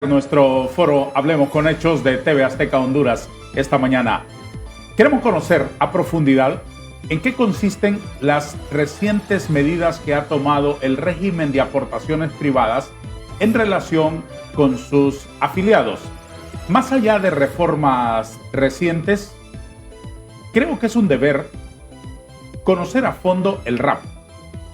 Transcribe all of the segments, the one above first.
Nuestro foro Hablemos con Hechos de TV Azteca Honduras esta mañana. Queremos conocer a profundidad en qué consisten las recientes medidas que ha tomado el régimen de aportaciones privadas en relación con sus afiliados. Más allá de reformas recientes, creo que es un deber conocer a fondo el RAP.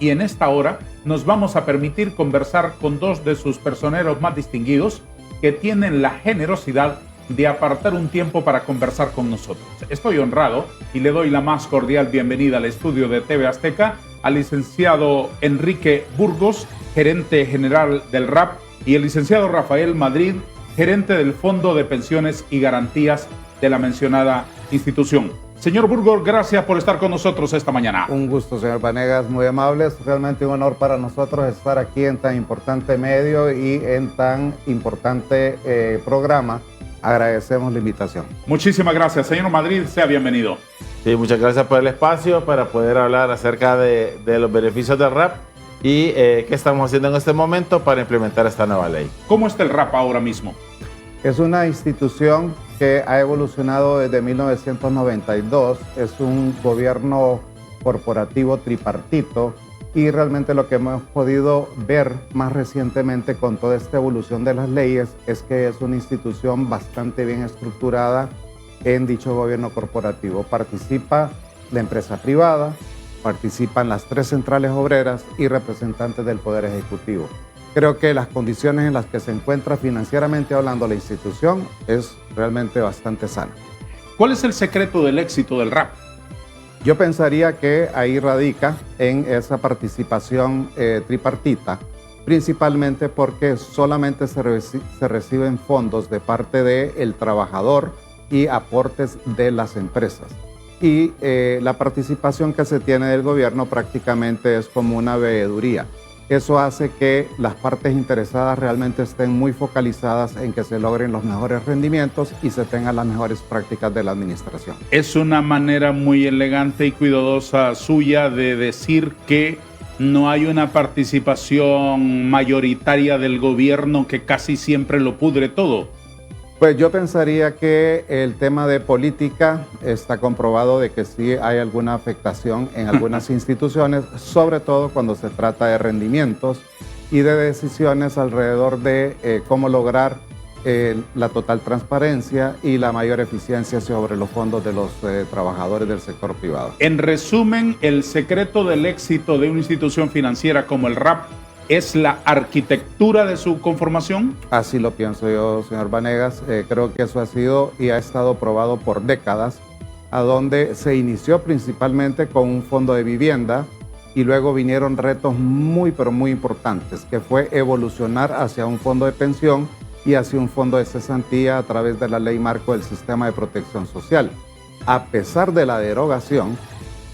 Y en esta hora nos vamos a permitir conversar con dos de sus personeros más distinguidos que tienen la generosidad de apartar un tiempo para conversar con nosotros. Estoy honrado y le doy la más cordial bienvenida al estudio de TV Azteca al licenciado Enrique Burgos, gerente general del RAP, y el licenciado Rafael Madrid, gerente del Fondo de Pensiones y Garantías de la mencionada institución. Señor Burgos, gracias por estar con nosotros esta mañana. Un gusto, señor Vanegas, muy amable. Es realmente un honor para nosotros estar aquí en tan importante medio y en tan importante programa. Agradecemos la invitación. Muchísimas gracias. Señor Madrid, sea bienvenido. Sí, muchas gracias por el espacio para poder hablar acerca de los beneficios del RAP y qué estamos haciendo en este momento para implementar esta nueva ley. ¿Cómo está el RAP ahora mismo? Es una institución que ha evolucionado desde 1992. Es un gobierno corporativo tripartito y realmente lo que hemos podido ver más recientemente con toda esta evolución de las leyes es que es una institución bastante bien estructurada en dicho gobierno corporativo. Participa la empresa privada, participan las 3 centrales obreras y representantes del Poder Ejecutivo. Creo que las condiciones en las que se encuentra financieramente hablando la institución es realmente bastante sana. ¿Cuál es el secreto del éxito del RAP? Yo pensaría que ahí radica en esa participación tripartita, principalmente porque solamente se reciben fondos de parte del trabajador y aportes de las empresas. Y la participación que se tiene del gobierno prácticamente es como una veeduría. Eso hace que las partes interesadas realmente estén muy focalizadas en que se logren los mejores rendimientos y se tengan las mejores prácticas de la administración. Es una manera muy elegante y cuidadosa suya de decir que no hay una participación mayoritaria del gobierno que casi siempre lo pudre todo. Pues yo pensaría que el tema de política está comprobado de que sí hay alguna afectación en algunas instituciones, sobre todo cuando se trata de rendimientos y de decisiones alrededor de cómo lograr la total transparencia y la mayor eficiencia sobre los fondos de los trabajadores del sector privado. En resumen, el secreto del éxito de una institución financiera como el RAP ¿es la arquitectura de su conformación? Así lo pienso yo, señor Vanegas. Creo que eso ha sido y ha estado probado por décadas, a donde se inició principalmente con un fondo de vivienda y luego vinieron retos muy, pero muy importantes, que fue evolucionar hacia un fondo de pensión y hacia un fondo de cesantía a través de la Ley Marco del Sistema de Protección Social. A pesar de la derogación,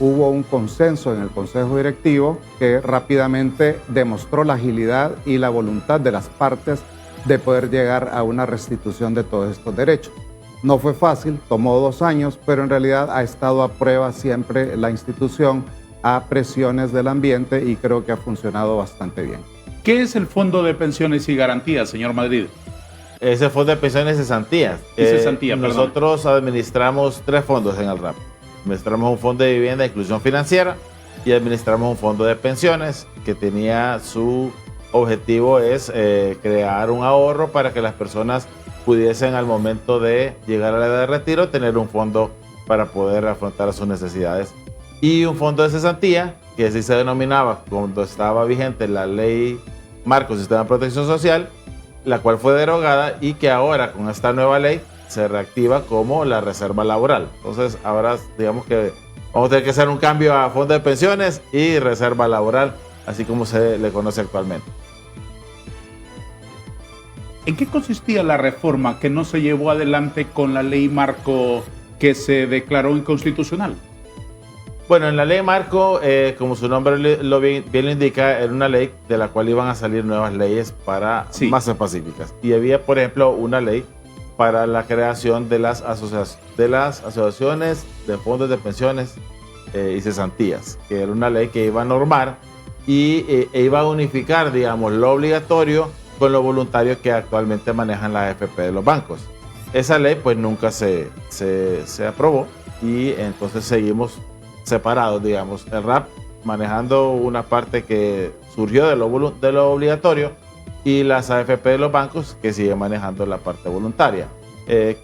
hubo un consenso en el Consejo Directivo que rápidamente demostró la agilidad y la voluntad de las partes de poder llegar a una restitución de todos estos derechos. No fue fácil, tomó 2 años, pero en realidad ha estado a prueba siempre la institución a presiones del ambiente y creo que ha funcionado bastante bien. ¿Qué es el Fondo de Pensiones y Garantías, señor Madrid? Es el Fondo de Pensiones y Cesantías. Nosotros administramos 3 fondos en el RAP. Administramos un fondo de vivienda e inclusión financiera y administramos un fondo de pensiones que tenía su objetivo es crear un ahorro para que las personas pudiesen al momento de llegar a la edad de retiro tener un fondo para poder afrontar sus necesidades. Y un fondo de cesantía que así se denominaba cuando estaba vigente la Ley Marco Sistema de Protección Social, la cual fue derogada y que ahora con esta nueva ley se reactiva como la reserva laboral. Entonces ahora digamos que vamos a tener que hacer un cambio a fondo de pensiones y reserva laboral, así como se le conoce actualmente. ¿En qué consistía la reforma que no se llevó adelante con la ley Marco que se declaró inconstitucional? Bueno, en la ley Marco, como su nombre bien lo indica, era una ley de la cual iban a salir nuevas leyes para más específicas. Y había, por ejemplo, una ley para la creación de las asociaciones de fondos de pensiones y cesantías, que era una ley que iba a normar y iba a unificar, digamos, lo obligatorio con lo voluntario que actualmente manejan las AFP de los bancos. Esa ley pues nunca se aprobó y entonces seguimos separados, digamos, el RAP manejando una parte que surgió de lo obligatorio y las AFP de los bancos que siguen manejando la parte voluntaria.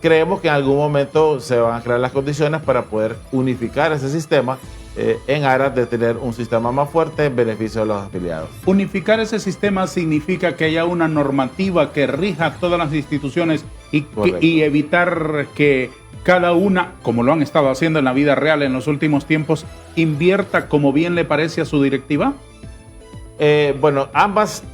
Creemos que en algún momento se van a crear las condiciones para poder unificar ese sistema en aras de tener un sistema más fuerte en beneficio de los afiliados. Unificar ese sistema significa que haya una normativa que rija todas las instituciones y evitar que cada una, como lo han estado haciendo en la vida real en los últimos tiempos, invierta como bien le parece a su directiva. Bueno, ambas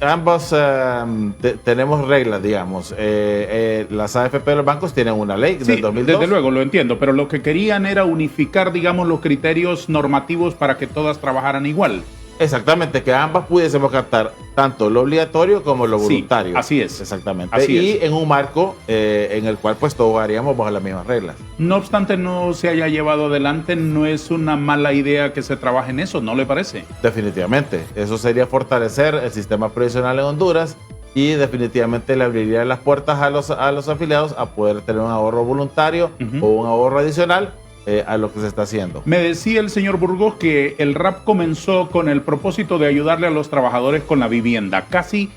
tenemos reglas, digamos. Las AFP de los bancos tienen una ley del 2002. Desde luego, lo entiendo, pero lo que querían era unificar, digamos, los criterios normativos para que todas trabajaran igual. Exactamente, que ambas pudiésemos captar tanto lo obligatorio como lo voluntario. Sí, así es. Exactamente. Y en un marco en el cual pues todos haríamos bajo las mismas reglas. No obstante no se haya llevado adelante, no es una mala idea que se trabaje en eso, ¿no le parece? Definitivamente. Eso sería fortalecer el sistema previsional en Honduras y definitivamente le abriría las puertas a los afiliados a poder tener un ahorro voluntario o un ahorro adicional a lo que se está haciendo. Me decía el señor Burgos que el RAP comenzó con el propósito de ayudarle a los trabajadores con la vivienda, casi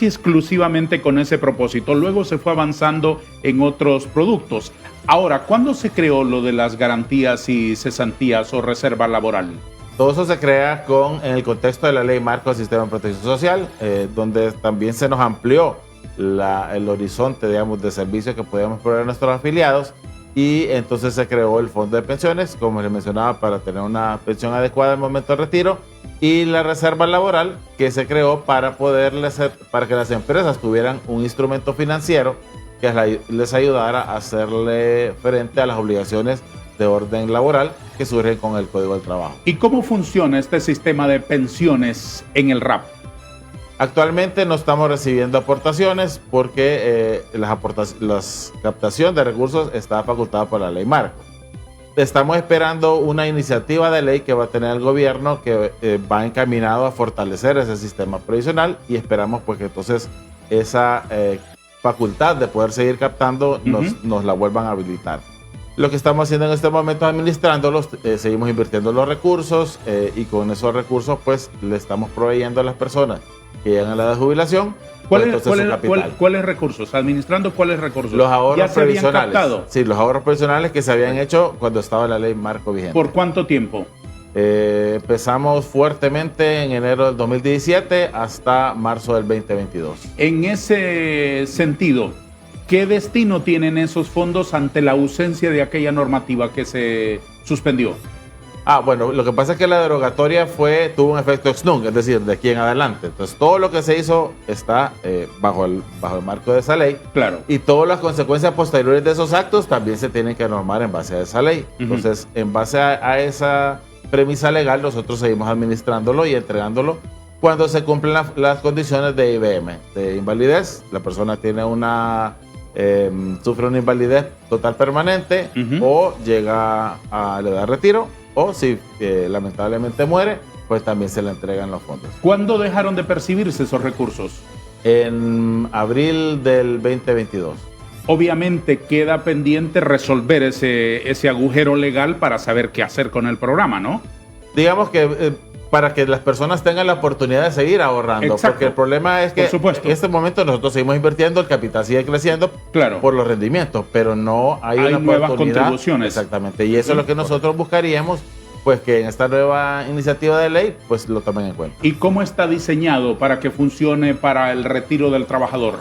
exclusivamente con ese propósito. Luego se fue avanzando en otros productos. Ahora, ¿cuándo se creó lo de las garantías y cesantías o reserva laboral? Todo eso se crea en el contexto de la Ley Marco del Sistema de Protección Social, donde también se nos amplió el horizonte, digamos, de servicios que podíamos proveer a nuestros afiliados. Y entonces se creó el fondo de pensiones, como les mencionaba, para tener una pensión adecuada en el momento de retiro, y la reserva laboral, que se creó para que las empresas tuvieran un instrumento financiero que les ayudara a hacerle frente a las obligaciones de orden laboral que surgen con el Código del Trabajo. ¿Y cómo funciona este sistema de pensiones en el RAP? Actualmente no estamos recibiendo aportaciones porque la captación de recursos está facultada por la Ley Marco. Estamos esperando una iniciativa de ley que va a tener el gobierno que va encaminado a fortalecer ese sistema previsional y esperamos pues que entonces esa facultad de poder seguir captando nos la vuelvan a habilitar. Lo que estamos haciendo en este momento es administrándolos, seguimos invirtiendo los recursos y con esos recursos pues le estamos proveyendo a las personas que llegan a la edad de jubilación. ¿Cuáles recursos? ¿Administrando cuáles recursos? Los ahorros previsionales. Captado? Sí, los ahorros previsionales que se habían hecho cuando estaba la Ley Marco vigente. ¿Por cuánto tiempo? Empezamos fuertemente en enero del 2017 hasta marzo del 2022. En ese sentido, ¿qué destino tienen esos fondos ante la ausencia de aquella normativa que se suspendió? Bueno, lo que pasa es que la derogatoria tuvo un efecto ex nunc, es decir, de aquí en adelante. Entonces, todo lo que se hizo está bajo el marco de esa ley. Claro. Y todas las consecuencias posteriores de esos actos también se tienen que normar en base a esa ley. Entonces, en base a esa premisa legal, nosotros seguimos administrándolo y entregándolo cuando se cumplen las condiciones de IBM, de invalidez. La persona tiene sufre una invalidez total permanente o llega a la edad de retiro, o si lamentablemente muere, pues también se le entregan los fondos. ¿Cuándo dejaron de percibirse esos recursos? En abril del 2022. Obviamente queda pendiente resolver ese agujero legal para saber qué hacer con el programa, ¿no? Digamos que para que las personas tengan la oportunidad de seguir ahorrando. Exacto. Porque el problema es que en este momento nosotros seguimos invirtiendo, el capital sigue creciendo por los rendimientos, pero no hay una nuevas oportunidad. Contribuciones. Exactamente, y eso es lo que nosotros buscaríamos, pues que en esta nueva iniciativa de ley, pues lo tomen en cuenta. ¿Y cómo está diseñado para que funcione para el retiro del trabajador?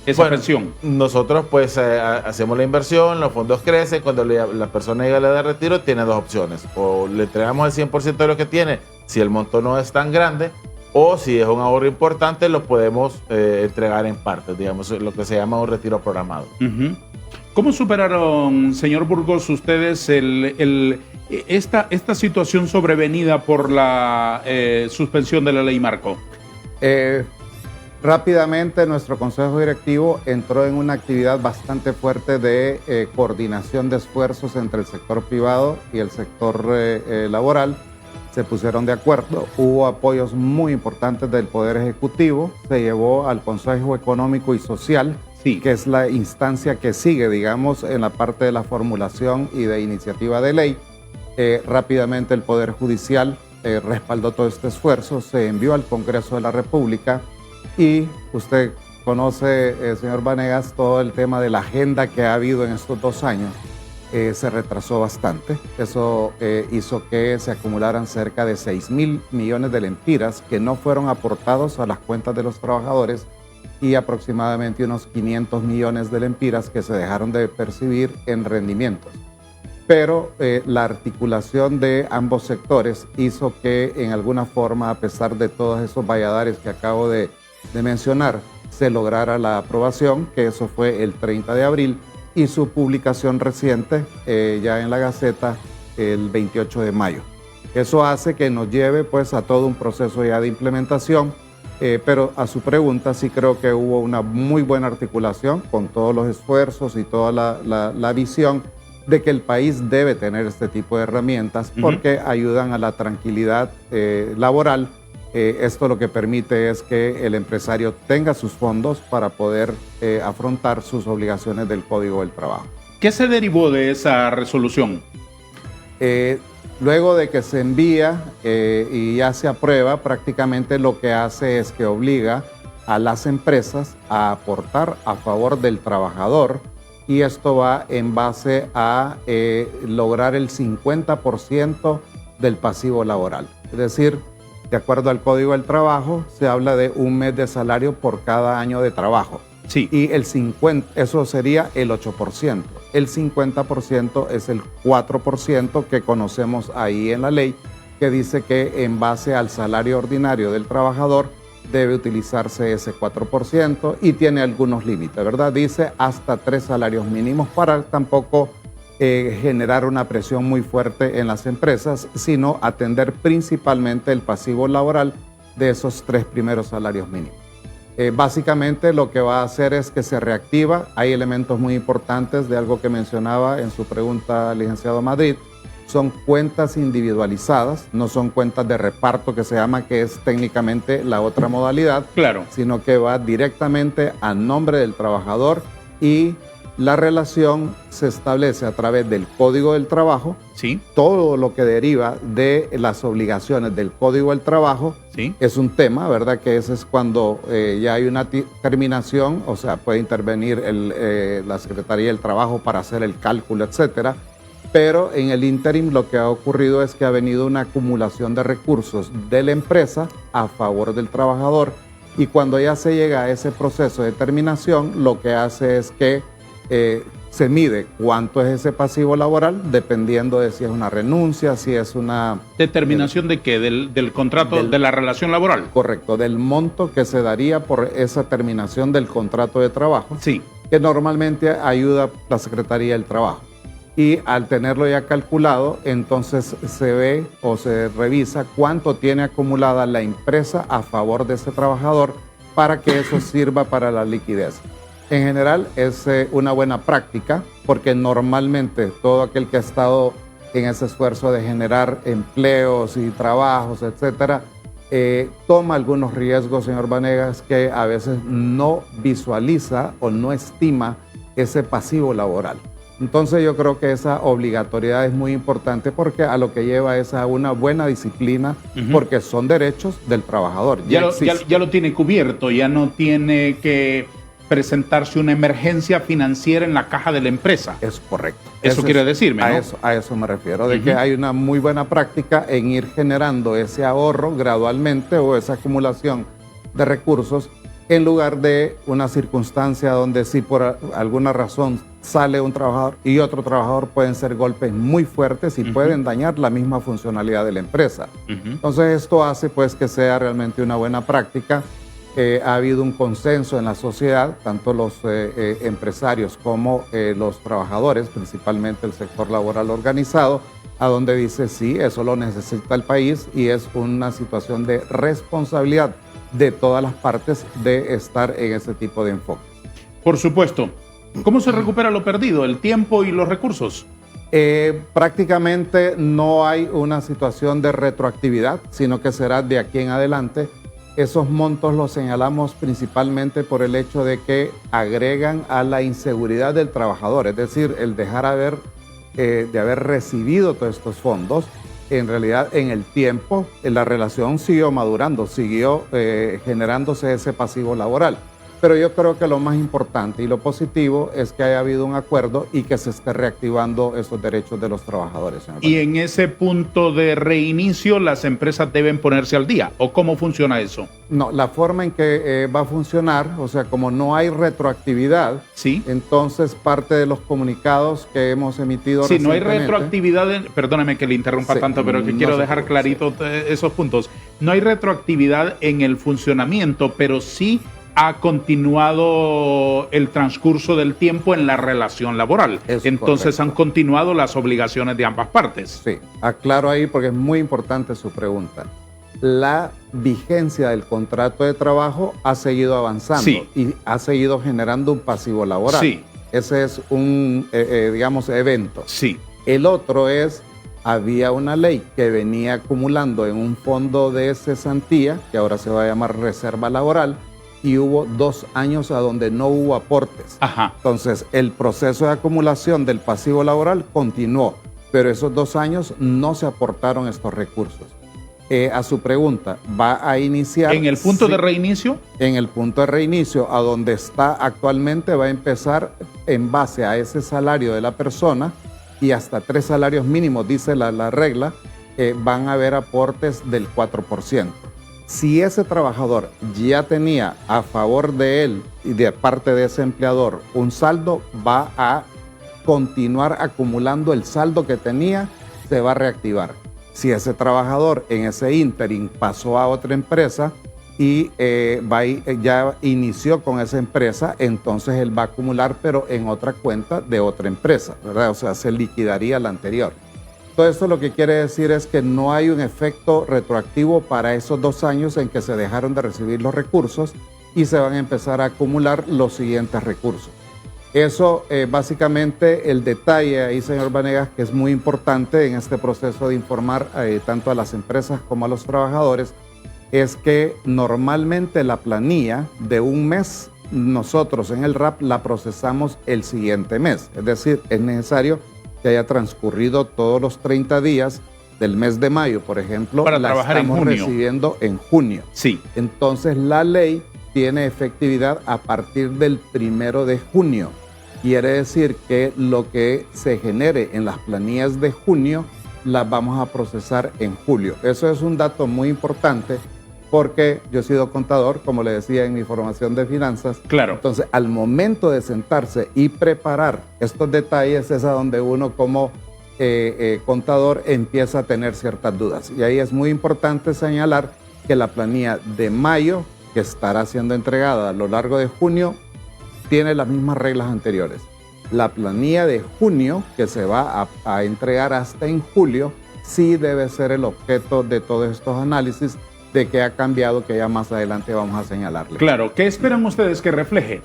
Esa pensión. Nosotros pues hacemos la inversión, los fondos crecen, cuando la persona llega a la edad de retiro tiene dos opciones, o le entregamos el 100% de lo que tiene, si el monto no es tan grande, o si es un ahorro importante, lo podemos entregar en partes, digamos, lo que se llama un retiro programado. ¿Cómo superaron, señor Burgos, ustedes esta situación sobrevenida por la suspensión de la Ley Marco? Rápidamente nuestro consejo directivo entró en una actividad bastante fuerte de coordinación de esfuerzos entre el sector privado y el sector laboral. se pusieron de acuerdo, hubo apoyos muy importantes del Poder Ejecutivo, se llevó al Consejo Económico y Social, sí, que es la instancia que sigue, digamos, en la parte de la formulación y de iniciativa de ley. Rápidamente el Poder Judicial respaldó todo este esfuerzo, se envió al Congreso de la República y usted conoce, señor Vanegas, todo el tema de la agenda que ha habido en estos 2 años. Se retrasó bastante. Eso hizo que se acumularan cerca de 6.000 millones de lempiras que no fueron aportados a las cuentas de los trabajadores y aproximadamente unos 500 millones de lempiras que se dejaron de percibir en rendimientos. Pero la articulación de ambos sectores hizo que en alguna forma, a pesar de todos esos valladares que acabo de mencionar, se lograra la aprobación, que eso fue el 30 de abril, y su publicación reciente ya en la Gaceta el 28 de mayo. Eso hace que nos lleve pues a todo un proceso ya de implementación, pero a su pregunta sí creo que hubo una muy buena articulación con todos los esfuerzos y toda la visión de que el país debe tener este tipo de herramientas porque ayudan a la tranquilidad laboral. Esto lo que permite es que el empresario tenga sus fondos para poder afrontar sus obligaciones del Código del Trabajo. ¿Qué se derivó de esa resolución? Luego de que se envía y ya se aprueba, prácticamente lo que hace es que obliga a las empresas a aportar a favor del trabajador y esto va en base a lograr el 50% del pasivo laboral. Es decir, de acuerdo al Código del Trabajo, se habla de 1 mes de salario por cada año de trabajo. Sí. Y eso sería el 8%. El 50% es el 4% que conocemos ahí en la ley, que dice que en base al salario ordinario del trabajador debe utilizarse ese 4% y tiene algunos límites, ¿verdad? Dice hasta 3 salarios mínimos para tampoco generar una presión muy fuerte en las empresas, sino atender principalmente el pasivo laboral de esos 3 primeros salarios mínimos. Básicamente lo que va a hacer es que se reactiva. Hay elementos muy importantes de algo que mencionaba en su pregunta, licenciado Madrid. Son cuentas individualizadas, no son cuentas de reparto que se llama, que es técnicamente la otra modalidad, claro, sino que va directamente a nombre del trabajador y la relación se establece a través del Código del Trabajo. Sí. Todo lo que deriva de las obligaciones del Código del Trabajo, sí, es un tema, ¿verdad? Que ese es cuando ya hay una terminación, o sea, puede intervenir la Secretaría del Trabajo para hacer el cálculo, etcétera. Pero en el ínterim lo que ha ocurrido es que ha venido una acumulación de recursos de la empresa a favor del trabajador y cuando ya se llega a ese proceso de terminación, lo que hace es que se mide cuánto es ese pasivo laboral, dependiendo de si es una renuncia, si es una... ¿Determinación de qué? ¿Del contrato, de la relación laboral? Correcto, del monto que se daría por esa terminación del contrato de trabajo, sí, que normalmente ayuda la Secretaría del Trabajo. Y al tenerlo ya calculado, entonces se ve o se revisa cuánto tiene acumulada la empresa a favor de ese trabajador para que eso sirva para la liquidez. En general es una buena práctica porque normalmente todo aquel que ha estado en ese esfuerzo de generar empleos y trabajos, etcétera, toma algunos riesgos, señor Vanegas, que a veces no visualiza o no estima ese pasivo laboral. Entonces yo creo que esa obligatoriedad es muy importante porque a lo que lleva es a una buena disciplina, porque son derechos del trabajador. Ya lo tiene cubierto, ya no tiene que presentarse una emergencia financiera en la caja de la empresa. Es correcto. Eso quiere decirme, ¿no? A eso me refiero, de que hay una muy buena práctica en ir generando ese ahorro gradualmente o esa acumulación de recursos en lugar de una circunstancia donde si por alguna razón sale un trabajador y otro trabajador, pueden ser golpes muy fuertes y pueden dañar la misma funcionalidad de la empresa. Entonces esto hace pues que sea realmente una buena práctica. Ha habido un consenso en la sociedad, tanto los empresarios como los trabajadores, principalmente el sector laboral organizado, a donde dice sí, eso lo necesita el país y es una situación de responsabilidad de todas las partes de estar en ese tipo de enfoque. Por supuesto. ¿Cómo se recupera lo perdido, el tiempo y los recursos? Prácticamente no hay una situación de retroactividad, sino que será de aquí en adelante. Esos montos los señalamos principalmente por el hecho de que agregan a la inseguridad del trabajador, es decir, el dejar de haber recibido todos estos fondos. En realidad, en el tiempo, la relación siguió madurando, siguió generándose ese pasivo laboral. Pero yo creo que lo más importante y lo positivo es que haya habido un acuerdo y que se esté reactivando esos derechos de los trabajadores. Y en ese punto de reinicio, ¿las empresas deben ponerse al día? ¿O cómo funciona eso? No, la forma en que va a funcionar, o sea, como no hay retroactividad, ¿sí? Entonces parte de los comunicados que hemos emitido sí, no hay retroactividad, perdóname que le interrumpa sí, tanto, pero que no quiero dejar clarito esos puntos. No hay retroactividad en el funcionamiento, pero sí ha continuado el transcurso del tiempo en la relación laboral. Entonces correcto. Han continuado las obligaciones de ambas partes. Sí, aclaro ahí porque es muy importante su pregunta. La vigencia del contrato de trabajo ha seguido avanzando sí. Y ha seguido generando un pasivo laboral. Sí. Ese es un, digamos, evento. Sí. El otro es, había una ley que venía acumulando en un fondo de cesantía, que ahora se va a llamar reserva laboral, y hubo 2 años a donde no hubo aportes. Ajá. Entonces, el proceso de acumulación del pasivo laboral continuó, pero esos 2 años no se aportaron estos recursos. A su pregunta, ¿va a iniciar? ¿En el punto de reinicio? En el punto de reinicio, a donde está actualmente, va a empezar en base a ese salario de la persona y hasta 3 salarios mínimos, dice la regla, van a haber aportes del 4%. Si ese trabajador ya tenía a favor de él y de parte de ese empleador un saldo, va a continuar acumulando el saldo que tenía, se va a reactivar. Si ese trabajador en ese ínterin pasó a otra empresa y ya inició con esa empresa, entonces él va a acumular, pero en otra cuenta de otra empresa, ¿verdad? O sea, se liquidaría la anterior. Todo esto lo que quiere decir es que no hay un efecto retroactivo para esos 2 años en que se dejaron de recibir los recursos y se van a empezar a acumular los siguientes recursos. Eso básicamente el detalle ahí, señor Vanegas, que es muy importante en este proceso de informar tanto a las empresas como a los trabajadores, es que normalmente la planilla de un mes nosotros en el RAP la procesamos el siguiente mes. Es decir, es necesario que haya transcurrido todos los 30 días del mes de mayo, por ejemplo, para trabajar en junio. Recibiendo en junio. Sí. Entonces la ley tiene efectividad a partir del 1 de junio. Quiere decir que lo que se genere en las planillas de junio las vamos a procesar en julio. Eso es un dato muy importante porque yo he sido contador, como le decía en mi formación de finanzas. Claro. Entonces, al momento de sentarse y preparar estos detalles es a donde uno como contador empieza a tener ciertas dudas. Y ahí es muy importante señalar que la planilla de mayo, que estará siendo entregada a lo largo de junio, tiene las mismas reglas anteriores. La planilla de junio, que se va a entregar hasta en julio, sí debe ser el objeto de todos estos análisis de qué ha cambiado, que ya más adelante vamos a señalarle. Claro, ¿qué esperan ustedes que refleje?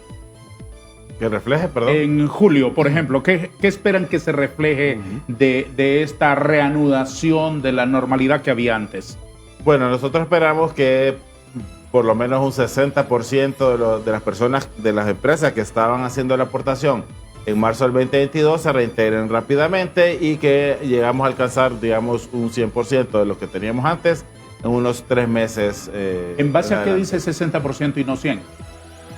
¿Que refleje, perdón? En julio, por ejemplo, ¿qué esperan que se refleje de esta reanudación de la normalidad que había antes? Bueno, nosotros esperamos que por lo menos un 60% de las personas, de las empresas que estaban haciendo la aportación en marzo del 2022 se reintegren rápidamente y que llegamos a alcanzar, digamos, un 100% de lo que teníamos antes en unos 3 meses. ¿En base a qué dice 60% y no 100%?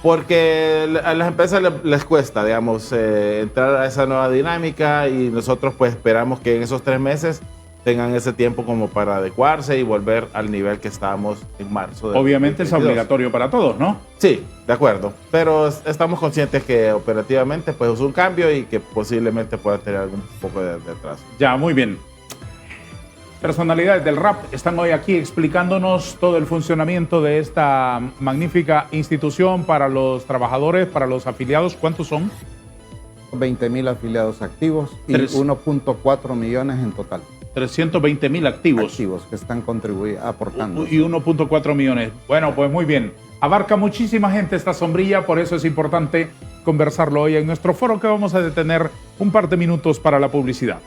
Porque a las empresas les cuesta, digamos, entrar a esa nueva dinámica y nosotros pues esperamos que en esos 3 meses tengan ese tiempo como para adecuarse y volver al nivel que estábamos en marzo. Obviamente 2022. Es obligatorio para todos, ¿no? Sí, de acuerdo. Pero estamos conscientes que operativamente pues es un cambio y que posiblemente pueda tener algún poco de atraso. Ya, muy bien. Personalidades del RAP están hoy aquí explicándonos todo el funcionamiento de esta magnífica institución para los trabajadores, para los afiliados. ¿Cuántos son? 20,000 afiliados activos y 1.4 millones en total. 320,000 activos. Activos que están aportando. Y 1.4 millones. Bueno, pues muy bien. Abarca muchísima gente esta sombrilla, por eso es importante conversarlo hoy en nuestro foro, que vamos a detener un par de minutos para la publicidad.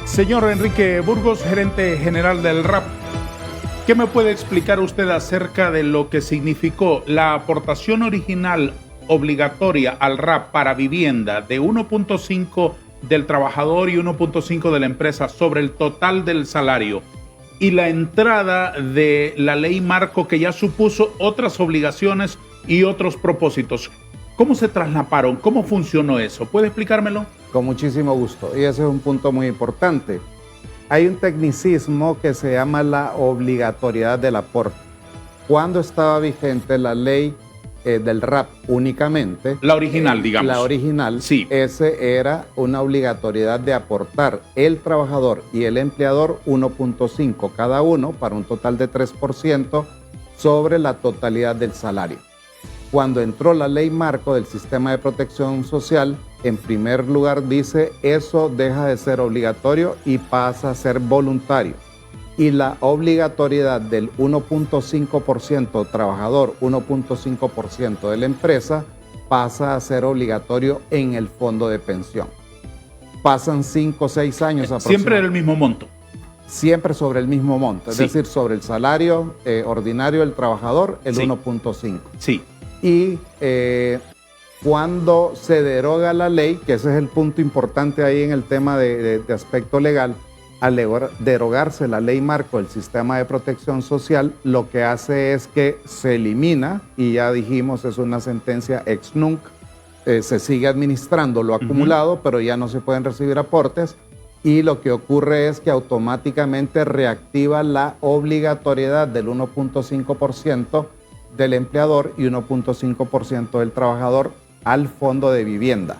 Señor Enrique Burgos, gerente general del RAP, ¿qué me puede explicar usted acerca de lo que significó la aportación original obligatoria al RAP para vivienda de 1.5 del trabajador y 1.5 de la empresa sobre el total del salario, y la entrada de la ley marco que ya supuso otras obligaciones y otros propósitos? ¿Cómo se traslaparon? ¿Cómo funcionó eso? ¿Puede explicármelo? Con muchísimo gusto. Y ese es un punto muy importante. Hay un tecnicismo que se llama la obligatoriedad del aporte. Cuando estaba vigente la ley del RAP únicamente... La original, digamos. La original, sí. Ese era una obligatoriedad de aportar el trabajador y el empleador 1.5 cada uno para un total de 3% sobre la totalidad del salario. Cuando entró la ley marco del sistema de protección social, en primer lugar dice eso deja de ser obligatorio y pasa a ser voluntario. Y la obligatoriedad del 1.5% trabajador, 1.5% de la empresa, pasa a ser obligatorio en el fondo de pensión. Pasan 5 o 6 años aproximadamente. Siempre era el mismo monto. Siempre sobre el mismo monto, es decir, sobre el salario ordinario del trabajador, el 1.5. Sí. Y cuando se deroga la ley, que ese es el punto importante ahí en el tema de aspecto legal, al derogarse la ley marco del sistema de protección social, lo que hace es que se elimina, y ya dijimos, es una sentencia ex nunc, se sigue administrando lo acumulado, pero ya no se pueden recibir aportes, y lo que ocurre es que automáticamente reactiva la obligatoriedad del 1.5% del empleador y 1.5% del trabajador al fondo de vivienda.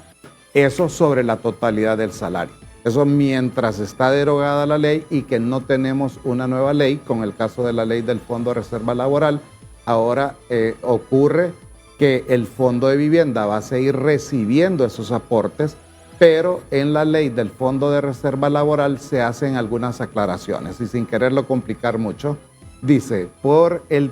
Eso sobre la totalidad del salario. Eso mientras está derogada la ley y que no tenemos una nueva ley, con el caso de la ley del Fondo de Reserva Laboral, ahora ocurre que el fondo de vivienda va a seguir recibiendo esos aportes, pero en la ley del Fondo de Reserva Laboral se hacen algunas aclaraciones y sin quererlo complicar mucho, dice, por el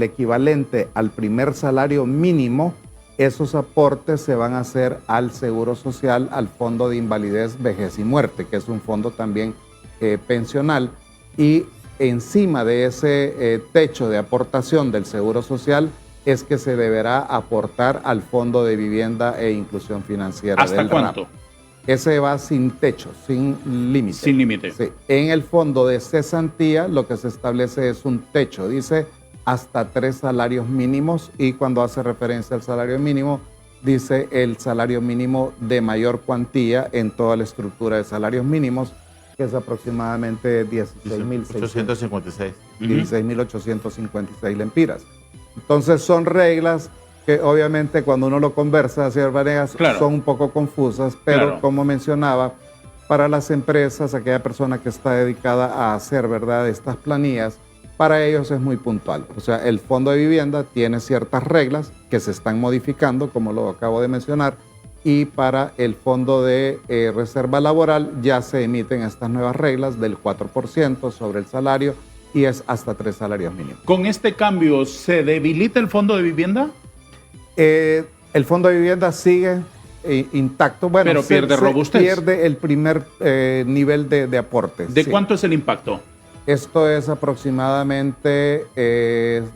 equivalente al primer salario mínimo, esos aportes se van a hacer al Seguro Social, al Fondo de Invalidez, Vejez y Muerte, que es un fondo también pensional, y encima de ese techo de aportación del Seguro Social es que se deberá aportar al Fondo de Vivienda e Inclusión Financiera. ¿Hasta cuánto? RAP. Ese va sin techo, sin límite. Sin límite. Sí. En el fondo de cesantía lo que se establece es un techo, dice hasta 3 salarios mínimos, y cuando hace referencia al salario mínimo, dice el salario mínimo de mayor cuantía en toda la estructura de salarios mínimos, que es aproximadamente 16.856. 16.856 lempiras. Entonces son reglas que obviamente cuando uno lo conversa, señor Vanegas, claro, son un poco confusas, pero claro, como mencionaba, para las empresas, aquella persona que está dedicada a hacer, ¿verdad?, estas planillas, para ellos es muy puntual. O sea, el Fondo de Vivienda tiene ciertas reglas que se están modificando, como lo acabo de mencionar, y para el Fondo de Reserva Laboral ya se emiten estas nuevas reglas del 4% sobre el salario y es hasta 3 salarios mínimos. ¿Con este cambio se debilita el Fondo de Vivienda? El Fondo de Vivienda sigue intacto, bueno, pero pierde robustez. Pierde el primer nivel de aportes. ¿De cuánto es el impacto? Esto es aproximadamente,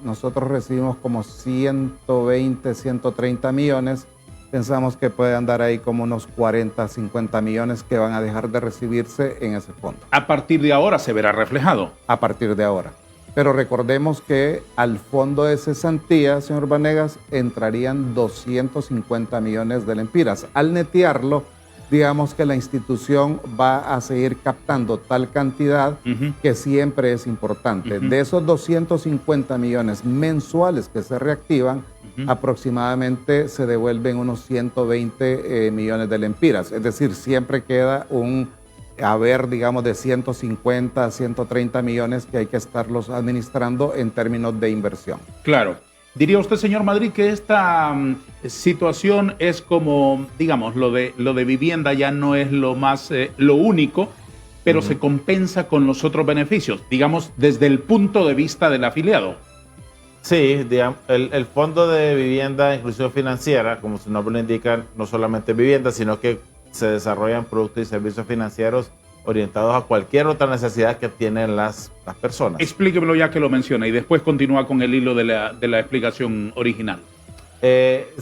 nosotros recibimos como 120, 130 millones. Pensamos que puede andar ahí como unos 40, 50 millones que van a dejar de recibirse en ese fondo. A partir de ahora se verá reflejado. A partir de ahora. Pero recordemos que al fondo de cesantía, señor Vanegas, entrarían 250 millones de lempiras. Al netearlo, digamos que la institución va a seguir captando tal cantidad que siempre es importante. De esos 250 millones mensuales que se reactivan, aproximadamente se devuelven unos 120 millones de lempiras. Es decir, siempre queda un haber, digamos, de 150 a 130 millones que hay que estarlos administrando en términos de inversión. Claro. ¿Diría usted, señor Madrid, que esta situación es como, digamos, lo de vivienda ya no es lo único, pero se compensa con los otros beneficios, digamos, desde el punto de vista del afiliado? Sí, digamos, el Fondo de Vivienda e Inclusión Financiera, como su nombre lo indica, no solamente vivienda, sino que se desarrollan productos y servicios financieros orientados a cualquier otra necesidad que tienen las personas. Explíquemelo ya que lo menciona y después continúa con el hilo de la explicación original.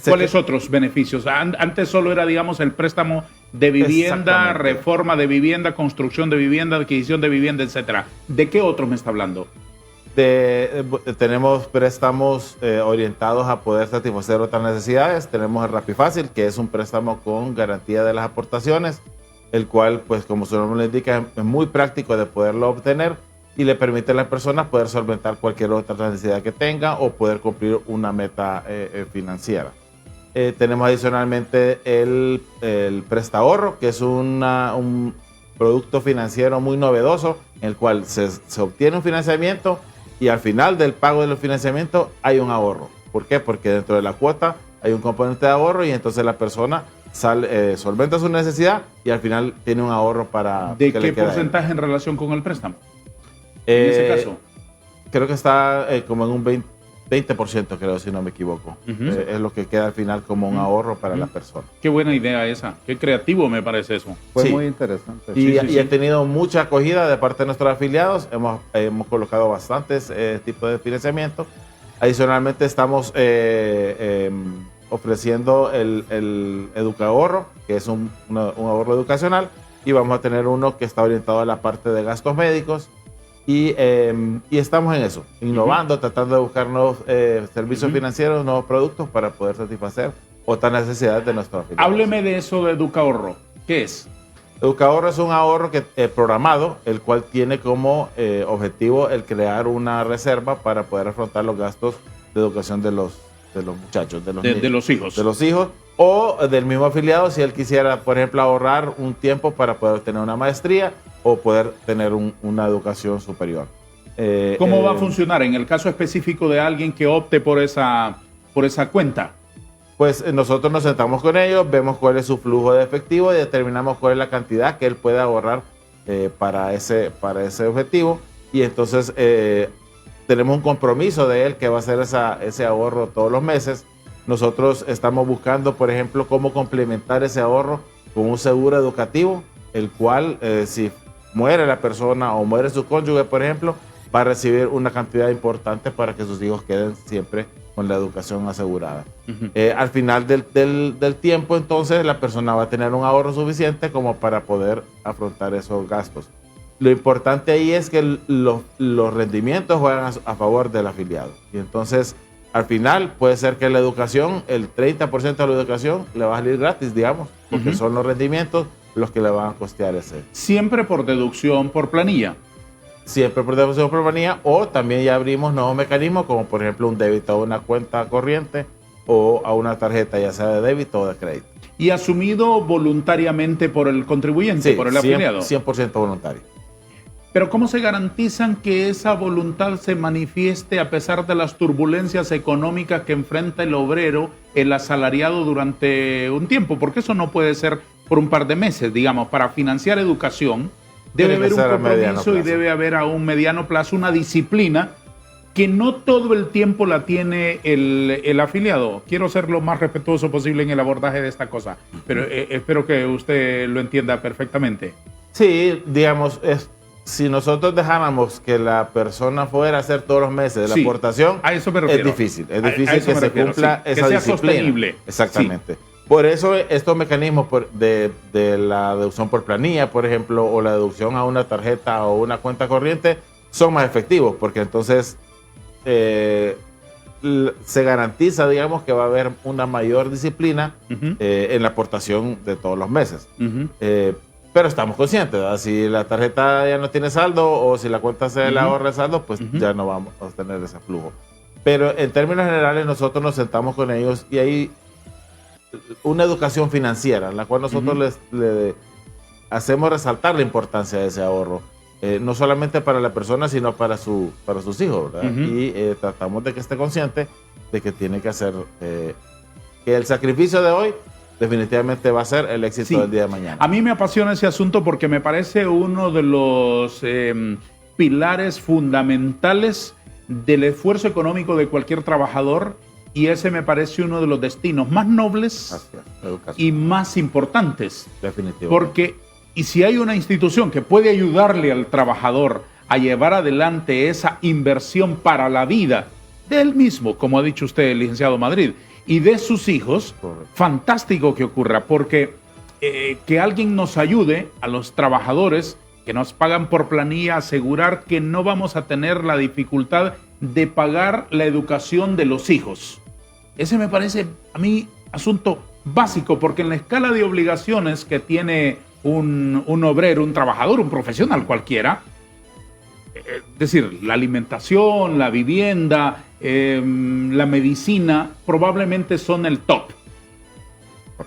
¿Cuáles otros beneficios? Antes solo era, digamos, el préstamo de vivienda, reforma de vivienda, construcción de vivienda, adquisición de vivienda, etcétera. ¿De qué otros me está hablando? Tenemos préstamos orientados a poder satisfacer otras necesidades. Tenemos el Rapifácil, que es un préstamo con garantía de las aportaciones, el cual, pues como su nombre le indica, es muy práctico de poderlo obtener y le permite a las personas poder solventar cualquier otra necesidad que tenga o poder cumplir una meta financiera. Tenemos adicionalmente el Prestahorro, que es un producto financiero muy novedoso, en el cual se obtiene un financiamiento y al final del pago del financiamiento hay un ahorro. ¿Por qué? Porque dentro de la cuota hay un componente de ahorro y entonces la persona solventa su necesidad y al final tiene un ahorro para... ¿De qué porcentaje en relación con el préstamo? En ese caso. Creo que está como en un 20%, creo, si no me equivoco. Es lo que queda al final como un ahorro para la persona. Qué buena idea esa. Qué creativo me parece eso. Fue muy interesante. Y ha tenido mucha acogida de parte de nuestros afiliados. Hemos colocado bastantes tipos de financiamiento. Adicionalmente estamos ofreciendo el Educahorro, que es un ahorro educacional. Y vamos a tener uno que está orientado a la parte de gastos médicos. Y estamos en eso, innovando, tratando de buscar nuevos servicios financieros, nuevos productos para poder satisfacer otras necesidades de nuestros afiliados. Hábleme de eso de Educahorro. ¿Qué es? Educahorro es un ahorro programado, el cual tiene como objetivo el crear una reserva para poder afrontar los gastos de educación de los muchachos, de los hijos. De los hijos o del mismo afiliado, si él quisiera, por ejemplo, ahorrar un tiempo para poder tener una maestría o poder tener una educación superior. ¿Cómo va a funcionar en el caso específico de alguien que opte por esa cuenta? Pues nosotros nos sentamos con ellos, vemos cuál es su flujo de efectivo y determinamos cuál es la cantidad que él puede ahorrar para ese objetivo. Y entonces tenemos un compromiso de él que va a hacer ese ahorro todos los meses. nosotros estamos buscando, por ejemplo, cómo complementar ese ahorro con un seguro educativo, el cual, si muere la persona o muere su cónyuge, por ejemplo, va a recibir una cantidad importante para que sus hijos queden siempre con la educación asegurada. Al final del tiempo, entonces, la persona va a tener un ahorro suficiente como para poder afrontar esos gastos. Lo importante ahí es que los rendimientos juegan a favor del afiliado. Y entonces, al final, puede ser que la educación, el 30% de la educación le va a salir gratis, digamos, porque son los rendimientos los que le van a costear ese. Siempre por deducción por planilla. Siempre por deducción por planilla, o también ya abrimos nuevos mecanismos, como por ejemplo un débito a una cuenta corriente o a una tarjeta, ya sea de débito o de crédito. ¿Y asumido voluntariamente por el contribuyente, Sí, por el afiliado? 100% voluntario. Pero ¿cómo se garantizan que esa voluntad se manifieste a pesar de las turbulencias económicas que enfrenta el obrero, el asalariado durante un tiempo? Porque eso no puede ser por un par de meses, digamos, para financiar educación. Debe haber un compromiso y debe haber a un mediano plazo una disciplina que no todo el tiempo la tiene el afiliado. Quiero ser lo más respetuoso posible en el abordaje de esta cosa, pero espero que usted lo entienda perfectamente. Sí, digamos, si nosotros dejáramos que la persona fuera a hacer todos los meses la aportación, a eso me refiero. Es difícil que se cumpla esa disciplina. Sostenible. Exactamente. Sí. Por eso estos mecanismos de la deducción por planilla, por ejemplo, o la deducción a una tarjeta o una cuenta corriente, son más efectivos, porque entonces se garantiza, digamos, que va a haber una mayor disciplina en la aportación de todos los meses. Pero estamos conscientes, ¿verdad? Si la tarjeta ya no tiene saldo o si la cuenta se le ahorra el saldo, pues ya no vamos a tener ese flujo. Pero en términos generales nosotros nos sentamos con ellos y hay una educación financiera en la cual nosotros le hacemos resaltar la importancia de ese ahorro. No solamente para la persona, sino para sus hijos, ¿verdad? Y tratamos de que esté consciente de que tiene que hacer, que el sacrificio de hoy definitivamente va a ser el éxito del día de mañana. A mí me apasiona ese asunto porque me parece uno de los pilares fundamentales del esfuerzo económico de cualquier trabajador, y ese me parece uno de los destinos más nobles y más importantes. Definitivamente. Porque, y si hay una institución que puede ayudarle al trabajador a llevar adelante esa inversión para la vida de él mismo, como ha dicho usted, licenciado Madrid, y de sus hijos, fantástico que ocurra, porque que alguien nos ayude a los trabajadores que nos pagan por planilla, asegurar que no vamos a tener la dificultad de pagar la educación de los hijos. Ese me parece a mí asunto básico, porque en la escala de obligaciones que tiene un obrero, un trabajador, un profesional cualquiera, es decir, la alimentación, la vivienda, la medicina, probablemente son el top.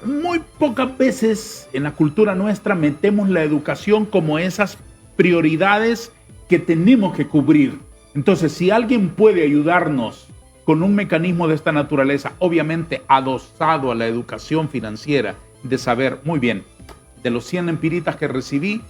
Muy pocas veces en la cultura nuestra metemos la educación como esas prioridades que tenemos que cubrir. Entonces, si alguien puede ayudarnos con un mecanismo de esta naturaleza, obviamente adosado a la educación financiera, de saber, muy bien, de los 100 lempiritas que recibí,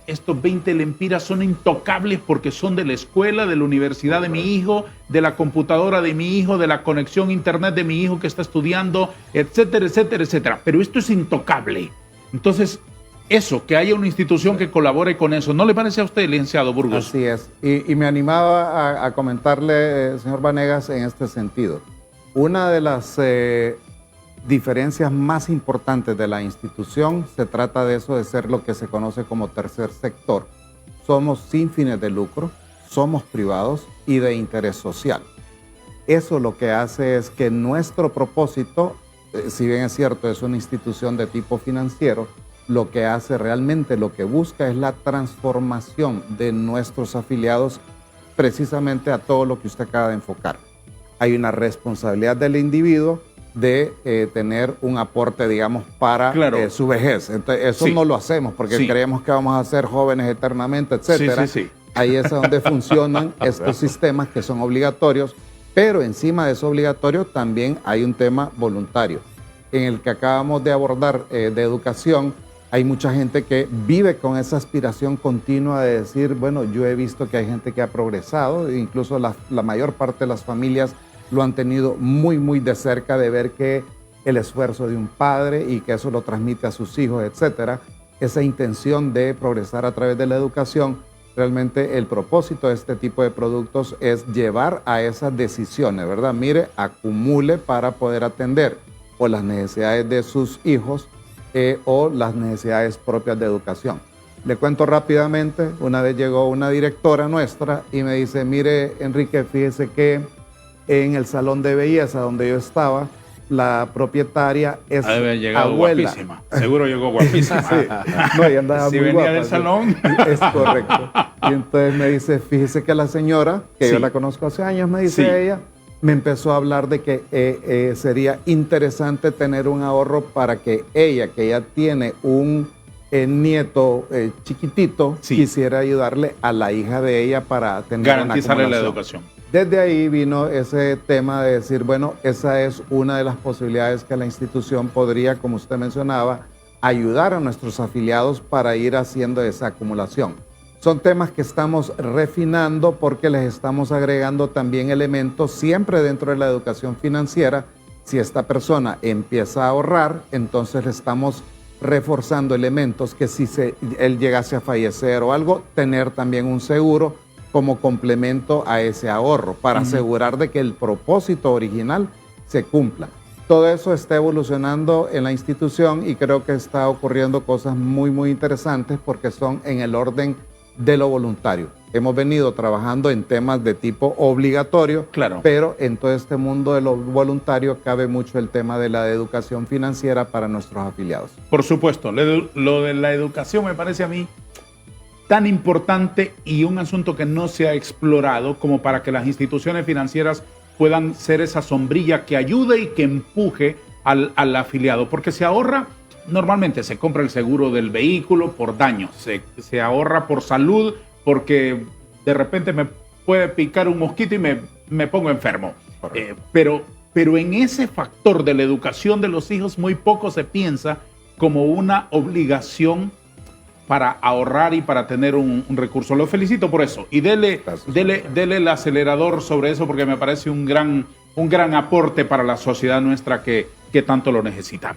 estos 20 lempiras son intocables porque son de la escuela, de la universidad de mi hijo, de la computadora de mi hijo, de la conexión a internet de mi hijo que está estudiando, etcétera, etcétera, etcétera. Pero esto es intocable. Entonces, eso, que haya una institución que colabore con eso, ¿no le parece a usted, licenciado Burgos? Así es. Y me animaba a comentarle, señor Vanegas, en este sentido. Una de las diferencias más importantes de la institución se trata de eso, de ser lo que se conoce como tercer sector. Somos sin fines de lucro, somos privados y de interés social. Eso lo que hace es que nuestro propósito, si bien es cierto, es una institución de tipo financiero, lo que hace realmente, lo que busca es la transformación de nuestros afiliados precisamente a todo lo que usted acaba de enfocar. Hay una responsabilidad del individuo de tener un aporte, digamos, para su vejez. Entonces, eso no lo hacemos porque creemos que vamos a ser jóvenes eternamente, etcétera. Ahí es donde funcionan estos sistemas que son obligatorios, pero encima de eso obligatorio también hay un tema voluntario. En el que acabamos de abordar de educación, hay mucha gente que vive con esa aspiración continua de decir, bueno, yo he visto que hay gente que ha progresado, incluso la mayor parte de las familias lo han tenido muy, muy de cerca, de ver que el esfuerzo de un padre y que eso lo transmite a sus hijos, etcétera. Esa intención de progresar a través de la educación, realmente el propósito de este tipo de productos es llevar a esas decisiones, ¿verdad? Mire, acumule para poder atender o las necesidades de sus hijos o las necesidades propias de educación. Le cuento rápidamente, una vez llegó una directora nuestra y me dice, mire, Enrique, fíjese que en el salón de belleza donde yo estaba, la propietaria es abuela. Guapísima. Seguro llegó guapísima. Sí. No, ella andaba si muy venía guapa, del salón. Es correcto. Y entonces me dice, fíjese que la señora, que yo la conozco hace años, me dice ella, me empezó a hablar de que sería interesante tener un ahorro para que ella, que ya tiene un nieto chiquitito, quisiera ayudarle a la hija de ella para tener garantizarle la educación. Desde ahí vino ese tema de decir, bueno, esa es una de las posibilidades que la institución podría, como usted mencionaba, ayudar a nuestros afiliados para ir haciendo esa acumulación. Son temas que estamos refinando porque les estamos agregando también elementos siempre dentro de la educación financiera. Si esta persona empieza a ahorrar, entonces le estamos reforzando elementos que si él llegase a fallecer o algo, tener también un seguro como complemento a ese ahorro para asegurar de que el propósito original se cumpla. Todo eso está evolucionando en la institución y creo que está ocurriendo cosas muy, muy interesantes porque son en el orden de lo voluntario. Hemos venido trabajando en temas de tipo obligatorio, pero en todo este mundo de lo voluntario cabe mucho el tema de la educación financiera para nuestros afiliados. Por supuesto, lo de la educación me parece a mí tan importante y un asunto que no se ha explorado como para que las instituciones financieras puedan ser esa sombrilla que ayude y que empuje al afiliado, porque se ahorra, normalmente se compra el seguro del vehículo por daños, se ahorra por salud, porque de repente me puede picar un mosquito y me pongo enfermo. Pero en ese factor de la educación de los hijos muy poco se piensa como una obligación para ahorrar y para tener un recurso. Lo felicito por eso y dele el acelerador sobre eso porque me parece un gran aporte para la sociedad nuestra que tanto lo necesita.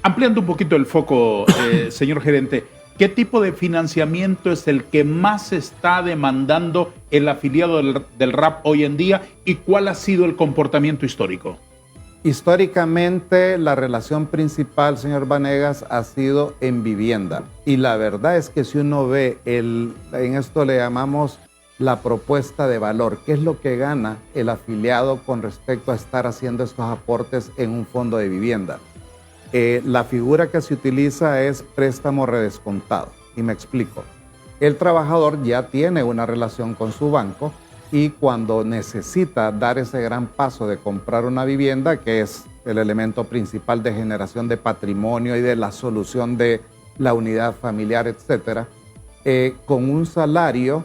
Ampliando un poquito el foco, señor gerente, ¿qué tipo de financiamiento es el que más está demandando el afiliado del RAP hoy en día y cuál ha sido el comportamiento histórico? Históricamente, la relación principal, señor Vanegas, ha sido en vivienda. Y la verdad es que si uno ve, en esto le llamamos la propuesta de valor, ¿qué es lo que gana el afiliado con respecto a estar haciendo estos aportes en un fondo de vivienda? La figura que se utiliza es préstamo redescontado. Y me explico. El trabajador ya tiene una relación con su banco y cuando necesita dar ese gran paso de comprar una vivienda, que es el elemento principal de generación de patrimonio y de la solución de la unidad familiar, etcétera, con un salario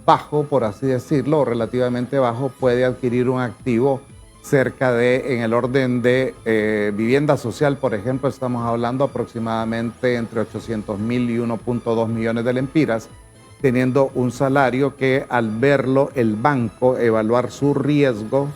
bajo, por así decirlo, o relativamente bajo, puede adquirir un activo cerca de, en el orden de vivienda social, por ejemplo, estamos hablando aproximadamente entre 800,000 y 1.2 millones de lempiras, teniendo un salario que al verlo el banco, evaluar su riesgo,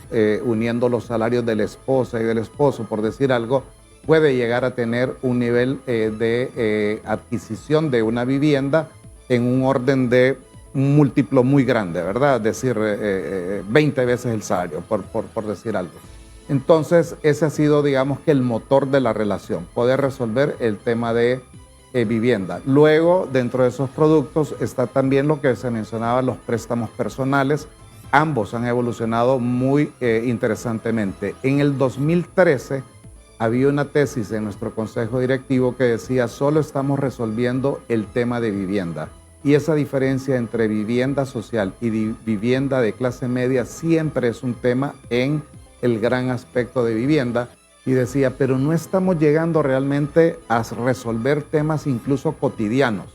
uniendo los salarios de la esposa y del esposo, por decir algo, puede llegar a tener un nivel de adquisición de una vivienda en un orden de un múltiplo muy grande, ¿verdad? Es decir, 20 veces el salario, por decir algo. Entonces, ese ha sido, digamos, que el motor de la relación, poder resolver el tema de vivienda. Luego, dentro de esos productos está también lo que se mencionaba, los préstamos personales. Ambos han evolucionado muy interesantemente. En el 2013 había una tesis en nuestro consejo directivo que decía solo estamos resolviendo el tema de vivienda. Y esa diferencia entre vivienda social y vivienda de clase media siempre es un tema en el gran aspecto de vivienda. Y decía, pero no estamos llegando realmente a resolver temas incluso cotidianos.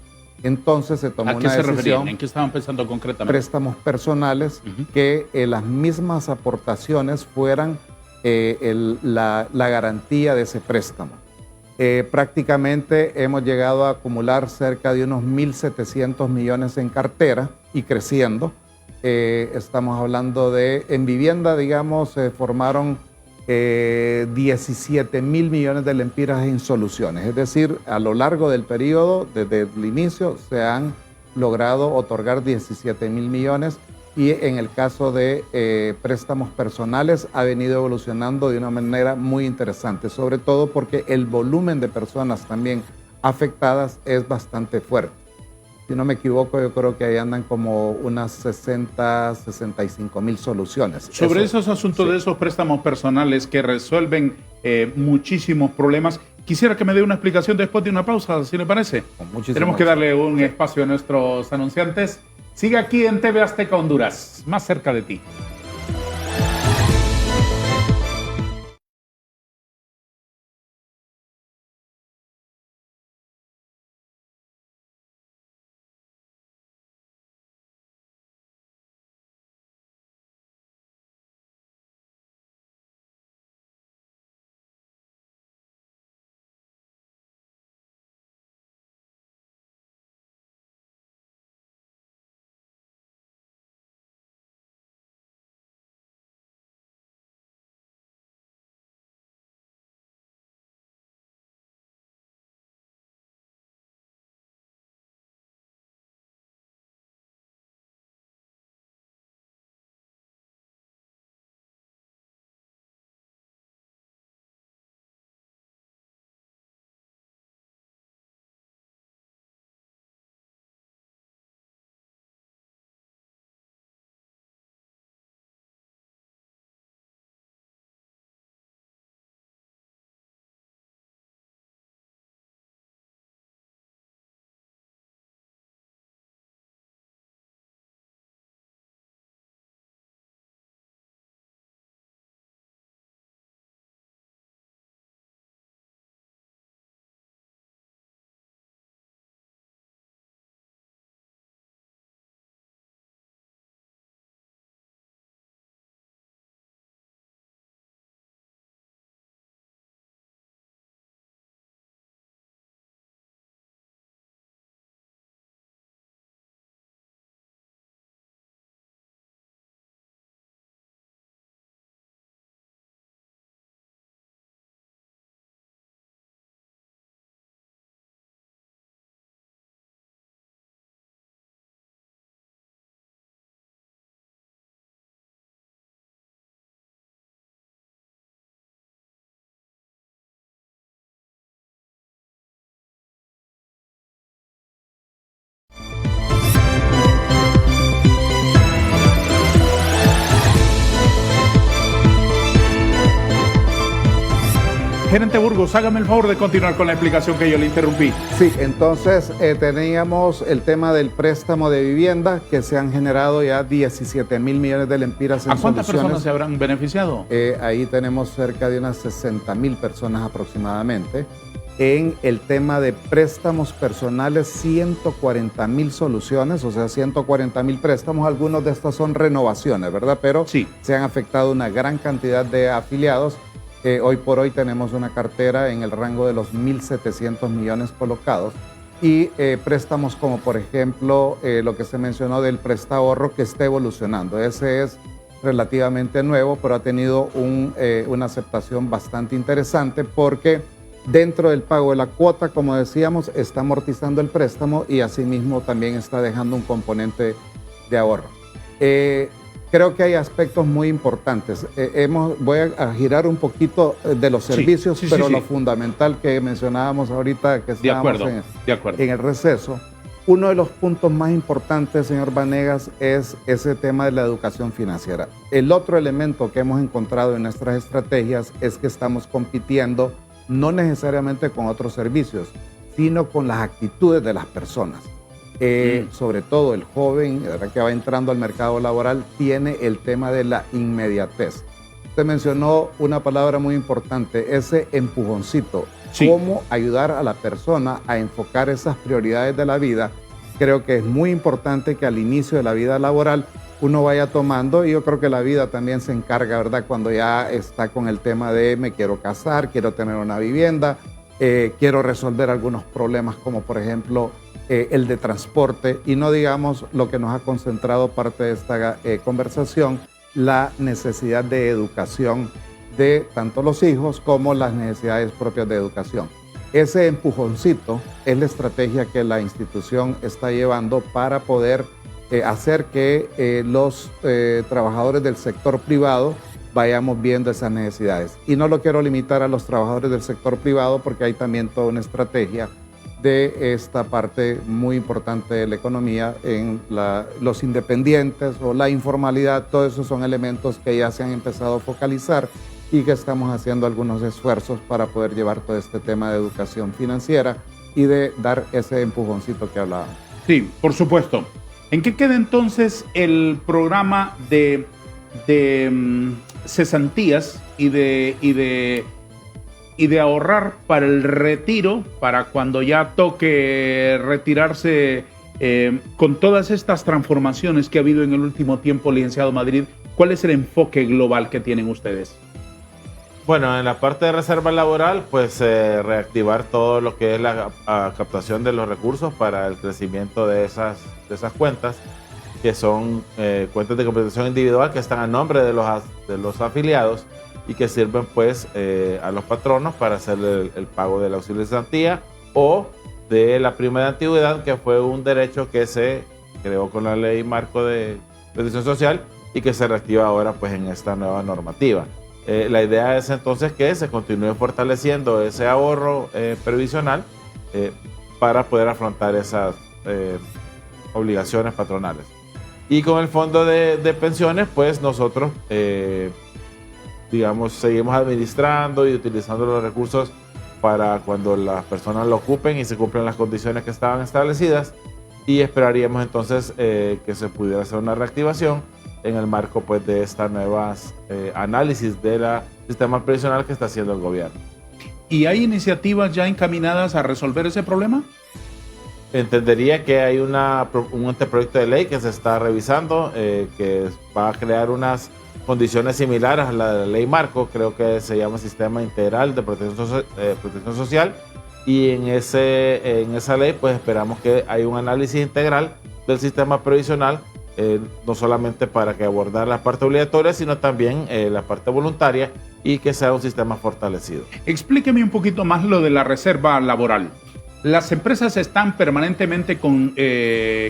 Entonces se tomó una decisión. ¿A qué se referían? ¿En qué estaban pensando concretamente? Préstamos personales, que las mismas aportaciones fueran la garantía de ese préstamo. Prácticamente hemos llegado a acumular cerca de unos 1.700 millones en cartera y creciendo. Estamos hablando de, en vivienda, digamos, se formaron 17 mil millones de lempiras en soluciones. Es decir, a lo largo del periodo, desde el inicio, se han logrado otorgar 17 mil millones y en el caso de préstamos personales ha venido evolucionando de una manera muy interesante, sobre todo porque el volumen de personas también afectadas es bastante fuerte. Si no me equivoco, yo creo que ahí andan como unas 60, 65 mil soluciones. Sobre esos asuntos de esos préstamos personales que resuelven muchísimos problemas, quisiera que me dé una explicación después de una pausa, si le parece. Tenemos que darle un espacio a nuestros anunciantes. Sigue aquí en TV Azteca Honduras, más cerca de ti. Gerente Burgos, hágame el favor de continuar con la explicación que yo le interrumpí. Sí, entonces teníamos el tema del préstamo de vivienda, que se han generado ya 17 mil millones de lempiras en ¿A cuántas soluciones. personas se habrán beneficiado? Ahí tenemos cerca de unas 60 mil personas aproximadamente. En el tema de préstamos personales, 140 mil soluciones, o sea, 140 mil préstamos. Algunos de estos son renovaciones, ¿verdad? Pero sí, se han afectado una gran cantidad de afiliados. Hoy por hoy tenemos una cartera en el rango de los 1.700 millones colocados y préstamos como por ejemplo lo que se mencionó del prestahorro que está evolucionando. Ese es relativamente nuevo, pero ha tenido una aceptación bastante interesante porque dentro del pago de la cuota, como decíamos, está amortizando el préstamo y asimismo también está dejando un componente de ahorro. Creo que hay aspectos muy importantes. Voy a girar un poquito de los servicios, pero lo fundamental que mencionábamos ahorita, que estábamos en el receso, uno de los puntos más importantes, señor Vanegas, es ese tema de la educación financiera. El otro elemento que hemos encontrado en nuestras estrategias es que estamos compitiendo no necesariamente con otros servicios, sino con las actitudes de las personas. Sobre todo el joven, que va entrando al mercado laboral, tiene el tema de la inmediatez. Usted mencionó una palabra muy importante, ese empujoncito. Sí. Cómo ayudar a la persona a enfocar esas prioridades de la vida. Creo que es muy importante que al inicio de la vida laboral uno vaya tomando, y yo creo que la vida también se encarga, ¿verdad? Cuando ya está con el tema de me quiero casar, quiero tener una vivienda, quiero resolver algunos problemas como por ejemplo el de transporte, y no digamos lo que nos ha concentrado parte de esta conversación, la necesidad de educación de tanto los hijos como las necesidades propias de educación. Ese empujoncito es la estrategia que la institución está llevando para poder hacer que los trabajadores del sector privado vayamos viendo esas necesidades. Y no lo quiero limitar a los trabajadores del sector privado porque hay también toda una estrategia de esta parte muy importante de la economía en los independientes o la informalidad. Todos esos son elementos que ya se han empezado a focalizar y que estamos haciendo algunos esfuerzos para poder llevar todo este tema de educación financiera y de dar ese empujoncito que hablábamos. Sí, por supuesto. ¿En qué queda entonces el programa de cesantías y de ahorrar para el retiro, para cuando ya toque retirarse con todas estas transformaciones que ha habido en el último tiempo, licenciado Madrid? ¿Cuál es el enfoque global que tienen ustedes? Bueno, en la parte de reserva laboral, pues reactivar todo lo que es la captación de los recursos para el crecimiento de esas cuentas, que son cuentas de compensación individual que están a nombre de los afiliados y que sirven pues a los patronos para hacer el pago del auxilio de cesantía o de la prima de antigüedad, que fue un derecho que se creó con la ley marco de protección social y que se reactiva ahora pues en esta nueva normativa. La idea es entonces que se continúe fortaleciendo ese ahorro previsional para poder afrontar esas obligaciones patronales. Y con el fondo de pensiones, pues nosotros, digamos, seguimos administrando y utilizando los recursos para cuando las personas lo ocupen y se cumplen las condiciones que estaban establecidas, y esperaríamos entonces que se pudiera hacer una reactivación en el marco pues de estas nuevas análisis del sistema previsional que está haciendo el gobierno. ¿Y hay iniciativas ya encaminadas a resolver ese problema? Entendería que hay un anteproyecto de ley que se está revisando, que va a crear unas condiciones similares a la de la ley marco, creo que se llama Sistema Integral de Protección Social, y en esa ley pues esperamos que haya un análisis integral del sistema previsional, no solamente para que abordar la parte obligatoria, sino también la parte voluntaria, y que sea un sistema fortalecido. Explíqueme un poquito más lo de la reserva laboral. Las empresas están permanentemente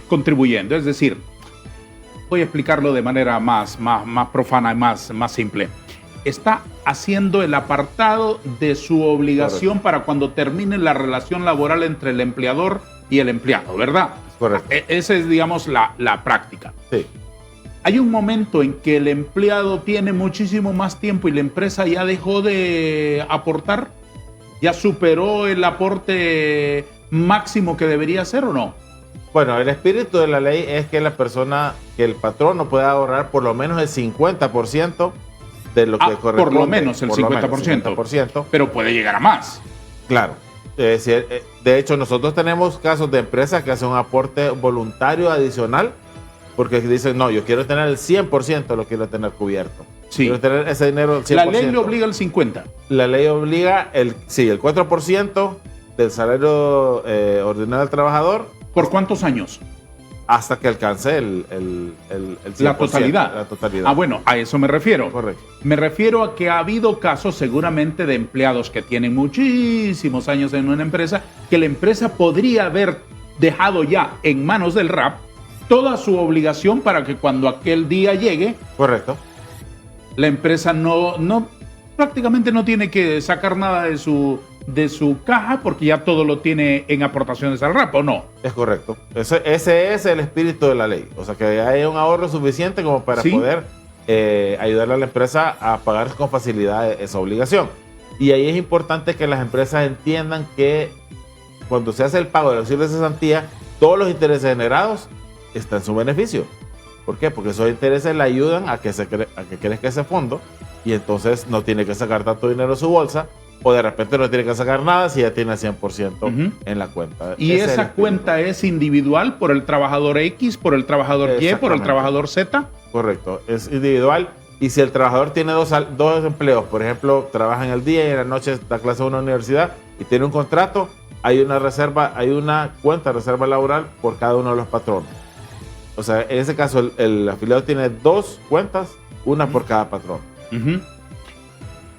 contribuyendo, es decir, voy a explicarlo de manera más profana y más simple. Está haciendo el apartado de su obligación. Correcto. Para cuando termine la relación laboral entre el empleador y el empleado, ¿verdad? Correcto. Esa es, digamos, la práctica. Sí. Hay un momento en que el empleado tiene muchísimo más tiempo y la empresa ya dejó de aportar, ya superó el aporte máximo que debería hacer, ¿o no? Bueno, el espíritu de la ley es que el patrono pueda ahorrar por lo menos el 50% de lo que corresponde. Por lo menos el 50%. Pero puede llegar a más. Claro. De hecho, nosotros tenemos casos de empresas que hacen un aporte voluntario adicional porque dicen, no, yo quiero tener el 100%, lo quiero tener cubierto. Sí. Quiero tener ese dinero 100%. La ley le obliga el 50%. La ley obliga el 4% del salario ordinario del trabajador. ¿Por cuántos años? Hasta que alcance el 100%, la totalidad. La totalidad. Ah, bueno, a eso me refiero. Correcto. Me refiero a que ha habido casos seguramente de empleados que tienen muchísimos años en una empresa, que la empresa podría haber dejado ya en manos del RAP toda su obligación para que cuando aquel día llegue, correcto, la empresa prácticamente no tiene que sacar nada de su caja porque ya todo lo tiene en aportaciones al RAP, ¿o no? Es correcto. Ese es el espíritu de la ley. O sea, que hay un ahorro suficiente como para poder ayudarle a la empresa a pagar con facilidad esa obligación. Y ahí es importante que las empresas entiendan que cuando se hace el pago del auxilio de cesantía, todos los intereses generados están en su beneficio. ¿Por qué? Porque esos intereses le ayudan a que crezca ese fondo, y entonces no tiene que sacar tanto dinero de su bolsa, o de repente no tiene que sacar nada si ya tiene el 100% en la cuenta. ¿Y esa cuenta es individual por el trabajador X, por el trabajador Y, por el trabajador Z? Correcto, es individual. Y si el trabajador tiene dos empleos, por ejemplo, trabaja en el día y en la noche da clase en una universidad y tiene un contrato, hay una reserva, hay una cuenta de reserva laboral por cada uno de los patronos. O sea, en ese caso el afiliado tiene 2 cuentas, una por cada patrón.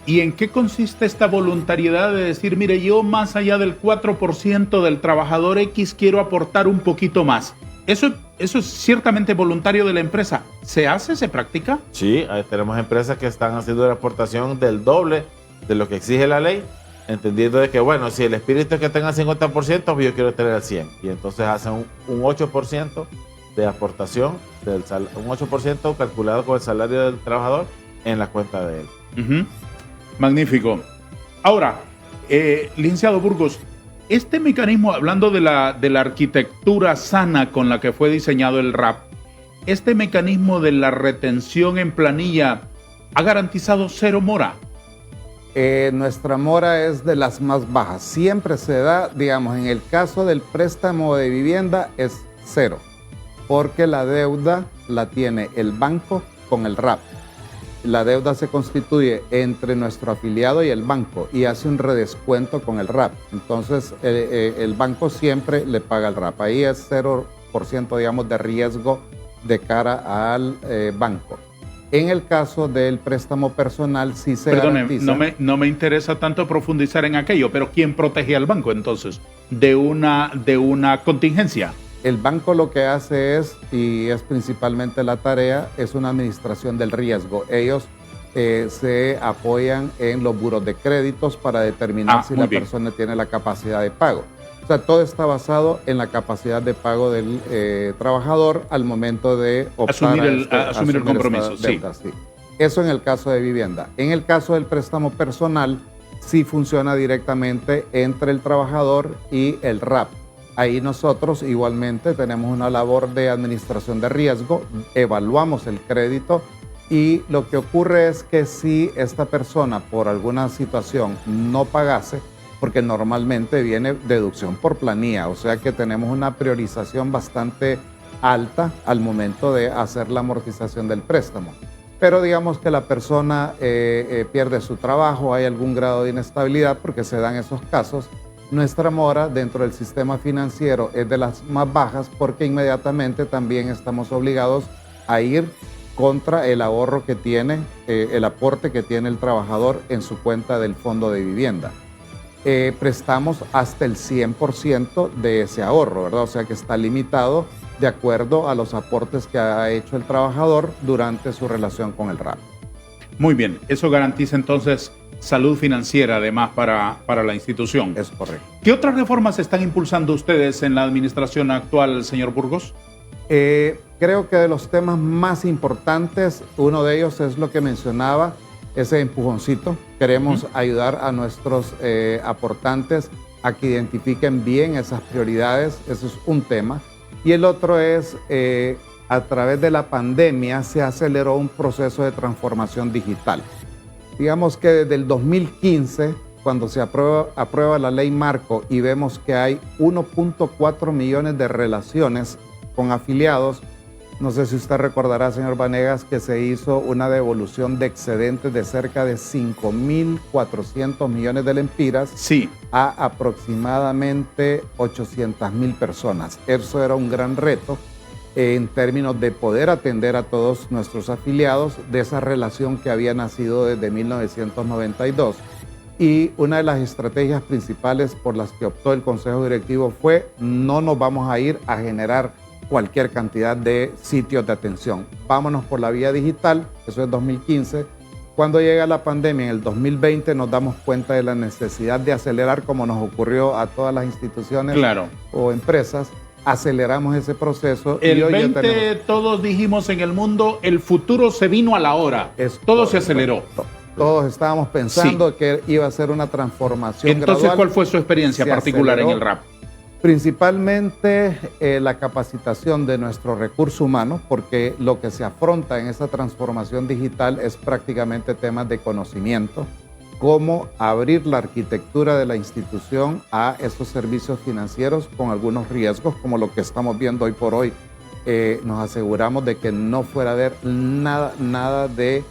¿Y en qué consiste esta voluntariedad de decir, mire, yo más allá del 4% del trabajador X quiero aportar un poquito más? Eso es ciertamente voluntario de la empresa. ¿Se hace? ¿Se practica? Sí, tenemos empresas que están haciendo la aportación del doble de lo que exige la ley, entendiendo de que, bueno, si el espíritu es que tenga 50%, pues yo quiero tener el 100%. Y entonces hacen un 8% de aportación, un 8% calculado con el salario del trabajador en la cuenta de él. Magnífico. Ahora, licenciado Burgos, este mecanismo, hablando de la arquitectura sana con la que fue diseñado el RAP, este mecanismo de la retención en planilla ha garantizado 0 mora. Nuestra mora es de las más bajas. Siempre se da, digamos, en el caso del préstamo de vivienda es 0, porque la deuda la tiene el banco con el RAP. La deuda se constituye entre nuestro afiliado y el banco y hace un redescuento con el RAP. Entonces, el banco siempre le paga el RAP. Ahí es 0%, digamos, de riesgo de cara al banco. En el caso del préstamo personal, sí se garantiza. No me interesa tanto profundizar en aquello, pero ¿quién protege al banco entonces de una contingencia? El banco lo que hace es, y es principalmente la tarea, es una administración del riesgo. Ellos se apoyan en los buros de créditos para determinar si la persona tiene la capacidad de pago. O sea, todo está basado en la capacidad de pago del trabajador al momento de optar asumir el compromiso. Deuda, sí. Eso en el caso de vivienda. En el caso del préstamo personal, sí funciona directamente entre el trabajador y el RAP. Ahí nosotros igualmente tenemos una labor de administración de riesgo, evaluamos el crédito y lo que ocurre es que si esta persona por alguna situación no pagase, porque normalmente viene deducción por planilla, o sea que tenemos una priorización bastante alta al momento de hacer la amortización del préstamo. Pero digamos que la persona pierde su trabajo, hay algún grado de inestabilidad porque se dan esos casos. Nuestra mora dentro del sistema financiero es de las más bajas porque inmediatamente también estamos obligados a ir contra el ahorro que tiene, el aporte que tiene el trabajador en su cuenta del fondo de vivienda. Prestamos hasta el 100% de ese ahorro, ¿verdad? O sea que está limitado de acuerdo a los aportes que ha hecho el trabajador durante su relación con el RAP. Muy bien, eso garantiza entonces salud financiera además para la institución. Es correcto. ¿Qué otras reformas están impulsando ustedes en la administración actual, señor Burgos? Creo que de los temas más importantes, uno de ellos es lo que mencionaba, ese empujoncito. Queremos ayudar a nuestros aportantes a que identifiquen bien esas prioridades, eso es un tema. Y el otro es, a través de la pandemia se aceleró un proceso de transformación digital. Digamos que desde el 2015, cuando se aprueba la ley marco y vemos que hay 1.4 millones de relaciones con afiliados, no sé si usted recordará, señor Vanegas, que se hizo una devolución de excedentes de cerca de 5.400 millones de lempiras a aproximadamente 800.000 personas. Eso era un gran reto en términos de poder atender a todos nuestros afiliados de esa relación que había nacido desde 1992. Y una de las estrategias principales por las que optó el Consejo Directivo fue: no nos vamos a ir a generar cualquier cantidad de sitios de atención. Vámonos por la vía digital, eso es 2015. Cuando llega la pandemia en el 2020 nos damos cuenta de la necesidad de acelerar, como nos ocurrió a todas las instituciones o empresas. Aceleramos ese proceso. El 20 todos dijimos en el mundo, el futuro se vino a la hora. Todo se aceleró. Todos estábamos pensando que iba a ser una transformación gradual. Entonces, ¿cuál fue su experiencia particular en el RAP? Principalmente la capacitación de nuestro recurso humano, porque lo que se afronta en esa transformación digital es prácticamente temas de conocimiento, cómo abrir la arquitectura de la institución a esos servicios financieros con algunos riesgos, como lo que estamos viendo hoy por hoy. Nos aseguramos de que no fuera a haber nada de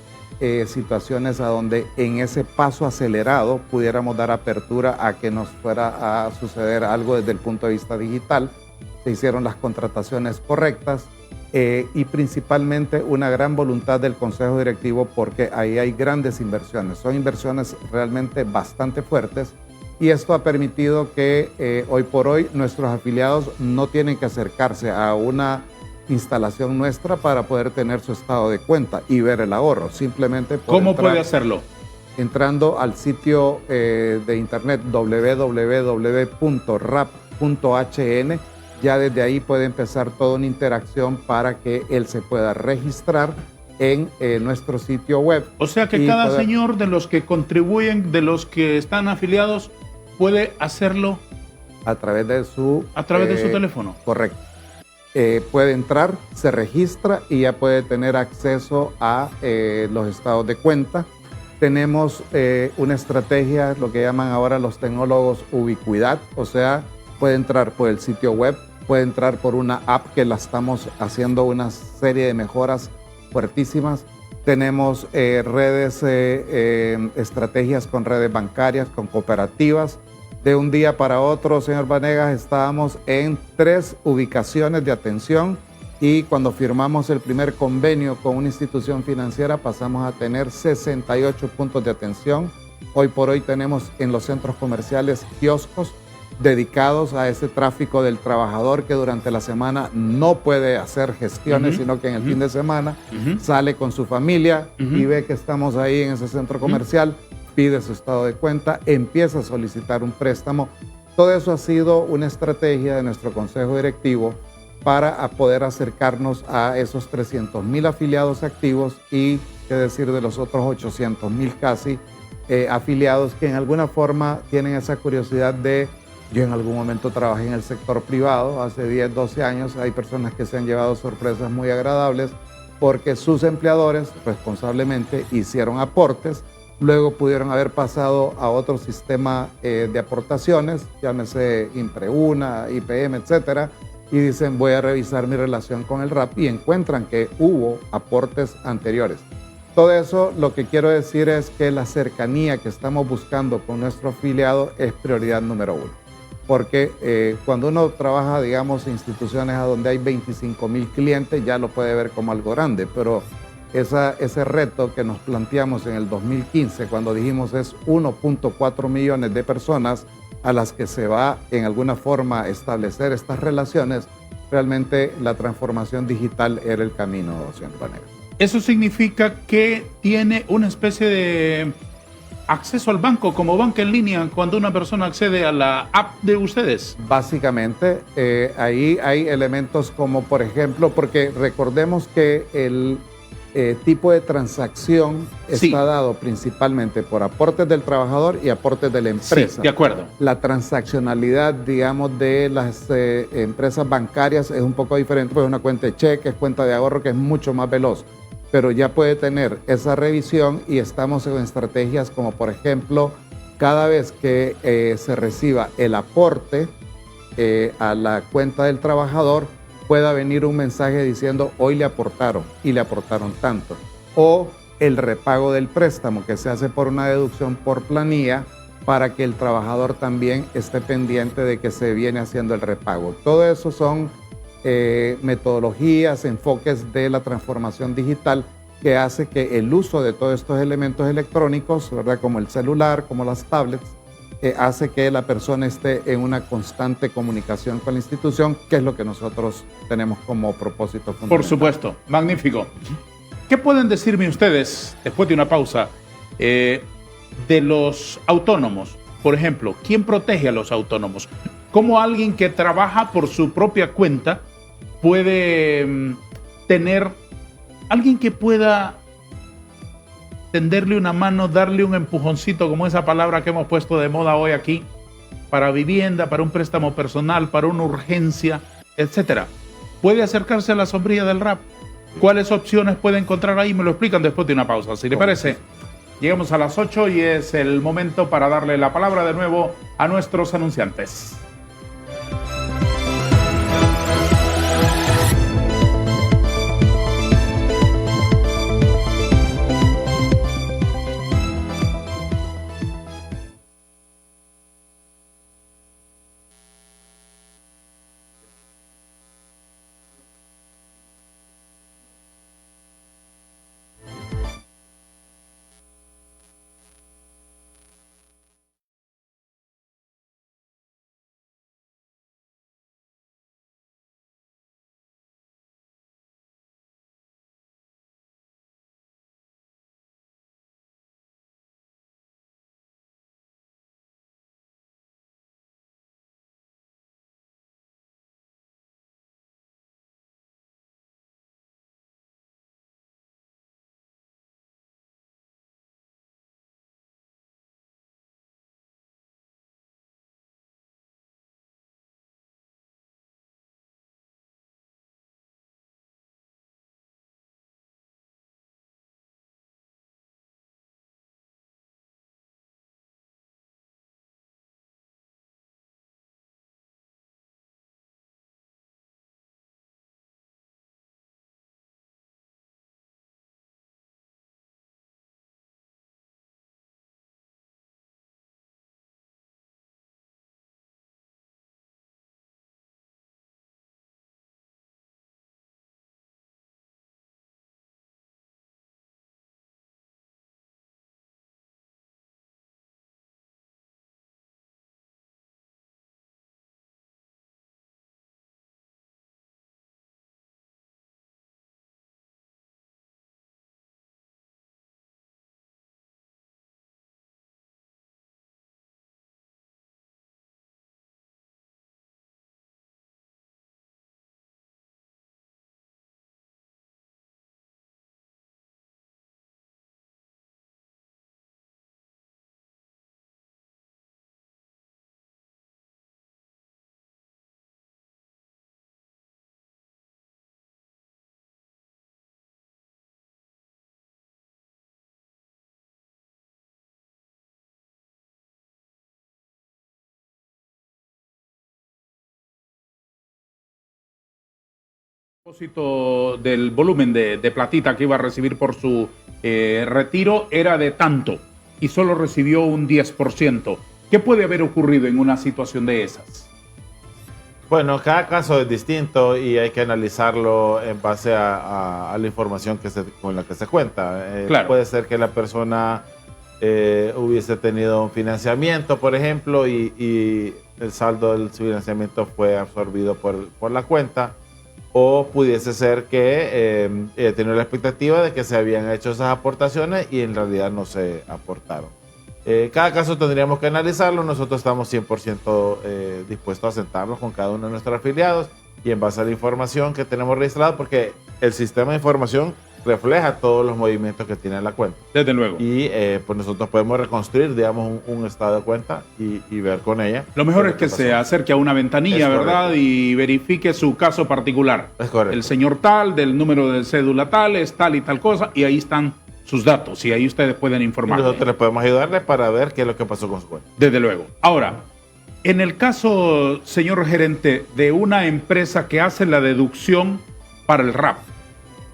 situaciones a donde en ese paso acelerado pudiéramos dar apertura a que nos fuera a suceder algo desde el punto de vista digital. Se hicieron las contrataciones correctas y principalmente una gran voluntad del Consejo Directivo, porque ahí hay grandes inversiones. Son inversiones realmente bastante fuertes y esto ha permitido que hoy por hoy nuestros afiliados no tienen que acercarse a una instalación nuestra para poder tener su estado de cuenta y ver el ahorro. Simplemente ¿Cómo puede hacerlo? Entrando al sitio de internet www.rap.hn. Ya desde ahí puede empezar toda una interacción para que él se pueda registrar en nuestro sitio web. O sea que cada señor de los que contribuyen, de los que están afiliados, puede hacerlo a través de su teléfono. Correcto. Puede entrar, se registra y ya puede tener acceso a los estados de cuenta. Tenemos una estrategia, lo que llaman ahora los tecnólogos ubicuidad, o sea, puede entrar por el sitio web, puede entrar por una app que la estamos haciendo una serie de mejoras fuertísimas. Tenemos redes, estrategias con redes bancarias, con cooperativas. De un día para otro, señor Vanegas, estábamos en 3 ubicaciones de atención y cuando firmamos el primer convenio con una institución financiera pasamos a tener 68 puntos de atención. Hoy por hoy tenemos en los centros comerciales kioscos dedicados a ese tráfico del trabajador que durante la semana no puede hacer gestiones, sino que en el fin de semana sale con su familia y ve que estamos ahí en ese centro comercial, pide su estado de cuenta, empieza a solicitar un préstamo. Todo eso ha sido una estrategia de nuestro Consejo Directivo para poder acercarnos a esos 300,000 afiliados activos y, qué decir, de los otros 800,000 casi afiliados que en alguna forma tienen esa curiosidad de... Yo en algún momento trabajé en el sector privado, hace 10, 12 años. Hay personas que se han llevado sorpresas muy agradables porque sus empleadores responsablemente hicieron aportes, luego pudieron haber pasado a otro sistema de aportaciones, llámese Impreuna, IPM, etcétera, y dicen voy a revisar mi relación con el RAP y encuentran que hubo aportes anteriores. Todo eso, lo que quiero decir es que la cercanía que estamos buscando con nuestro afiliado es prioridad número 1. Porque cuando uno trabaja, digamos, en instituciones a donde hay 25,000 clientes, ya lo puede ver como algo grande, pero ese reto que nos planteamos en el 2015, cuando dijimos es 1.4 millones de personas a las que se va en alguna forma a establecer estas relaciones, realmente la transformación digital era el camino, señor Vanegas. Eso significa que tiene una especie de acceso al banco, como banca en línea, cuando una persona accede a la app de ustedes. Básicamente, ahí hay elementos como, por ejemplo, porque recordemos que el tipo de transacción está dado principalmente por aportes del trabajador y aportes de la empresa. Sí, de acuerdo. La transaccionalidad, digamos, de las empresas bancarias es un poco diferente, porque es una cuenta de cheques, cuenta de ahorro que es mucho más veloz, pero ya puede tener esa revisión y estamos en estrategias como, por ejemplo, cada vez que se reciba el aporte a la cuenta del trabajador, pueda venir un mensaje diciendo hoy le aportaron y le aportaron tanto. O el repago del préstamo que se hace por una deducción por planilla para que el trabajador también esté pendiente de que se viene haciendo el repago. Todo eso son metodologías, enfoques de la transformación digital que hace que el uso de todos estos elementos electrónicos, ¿verdad?, como el celular, como las tablets, hace que la persona esté en una constante comunicación con la institución, que es lo que nosotros tenemos como propósito fundamental. Por supuesto, magnífico. ¿Qué pueden decirme ustedes, después de una pausa, de los autónomos? Por ejemplo, ¿quién protege a los autónomos? ¿Cómo alguien que trabaja por su propia cuenta puede tener alguien que pueda tenderle una mano, darle un empujoncito, como esa palabra que hemos puesto de moda hoy aquí, para vivienda, para un préstamo personal, para una urgencia, etcétera? ¿Puede acercarse a la sombrilla del RAP? ¿Cuáles opciones puede encontrar ahí? Me lo explican después de una pausa. Si le parece, llegamos a las 8 y es el momento para darle la palabra de nuevo a nuestros anunciantes. propósito del volumen de platita que iba a recibir por su retiro era de tanto y solo recibió un 10%. ¿Qué puede haber ocurrido en una situación de esas? Bueno, cada caso es distinto y hay que analizarlo en base a la información con la que se cuenta. Claro. Puede ser que la persona hubiese tenido un financiamiento, por ejemplo, y el saldo del financiamiento fue absorbido por la cuenta. O pudiese ser que tenía la expectativa de que se habían hecho esas aportaciones y en realidad no se aportaron. Cada caso tendríamos que analizarlo. Nosotros estamos 100% dispuestos a sentarnos con cada uno de nuestros afiliados y en base a la información que tenemos registrada, porque el sistema de información refleja todos los movimientos que tiene la cuenta. Desde luego. Y pues nosotros podemos reconstruir, digamos, un estado de cuenta y ver con ella. Lo mejor es que se acerque a una ventanilla, ¿verdad? Y verifique su caso particular. Es correcto. El señor tal, del número de cédula tal, es tal y tal cosa, y ahí están sus datos, y ahí ustedes pueden informar. Nosotros les podemos ayudarles para ver qué es lo que pasó con su cuenta. Desde luego. Ahora, en el caso, señor gerente, de una empresa que hace la deducción para el RAP,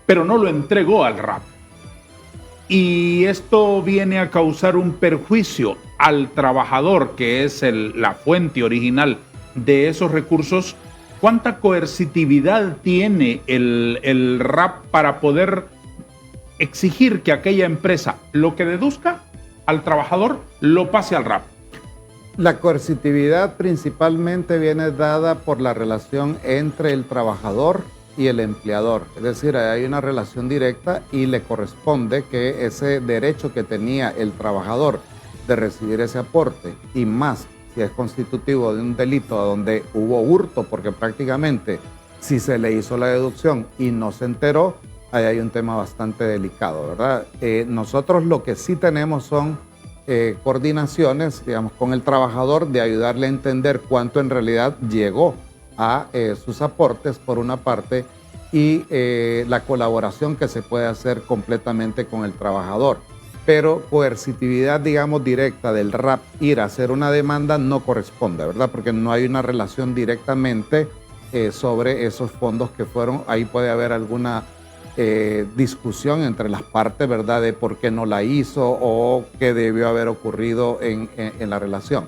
pero no lo entregó al RAP, y esto viene a causar un perjuicio al trabajador, que es la fuente original de esos recursos, ¿cuánta coercitividad tiene el RAP para poder exigir que aquella empresa lo que deduzca al trabajador lo pase al RAP? La coercitividad principalmente viene dada por la relación entre el trabajador y el empleador. Es decir, hay una relación directa y le corresponde que ese derecho que tenía el trabajador de recibir ese aporte, y más si es constitutivo de un delito donde hubo hurto, porque prácticamente si se le hizo la deducción y no se enteró, ahí hay un tema bastante delicado, ¿verdad? Nosotros lo que sí tenemos son coordinaciones, digamos, con el trabajador, de ayudarle a entender cuánto en realidad llegó a sus aportes por una parte, y la colaboración que se puede hacer completamente con el trabajador. Pero coercitividad, digamos, directa del RAP, ir a hacer una demanda, no corresponde, ¿verdad? Porque no hay una relación directamente sobre esos fondos que fueron. Ahí puede haber alguna discusión entre las partes, ¿verdad? De por qué no la hizo o qué debió haber ocurrido en la relación.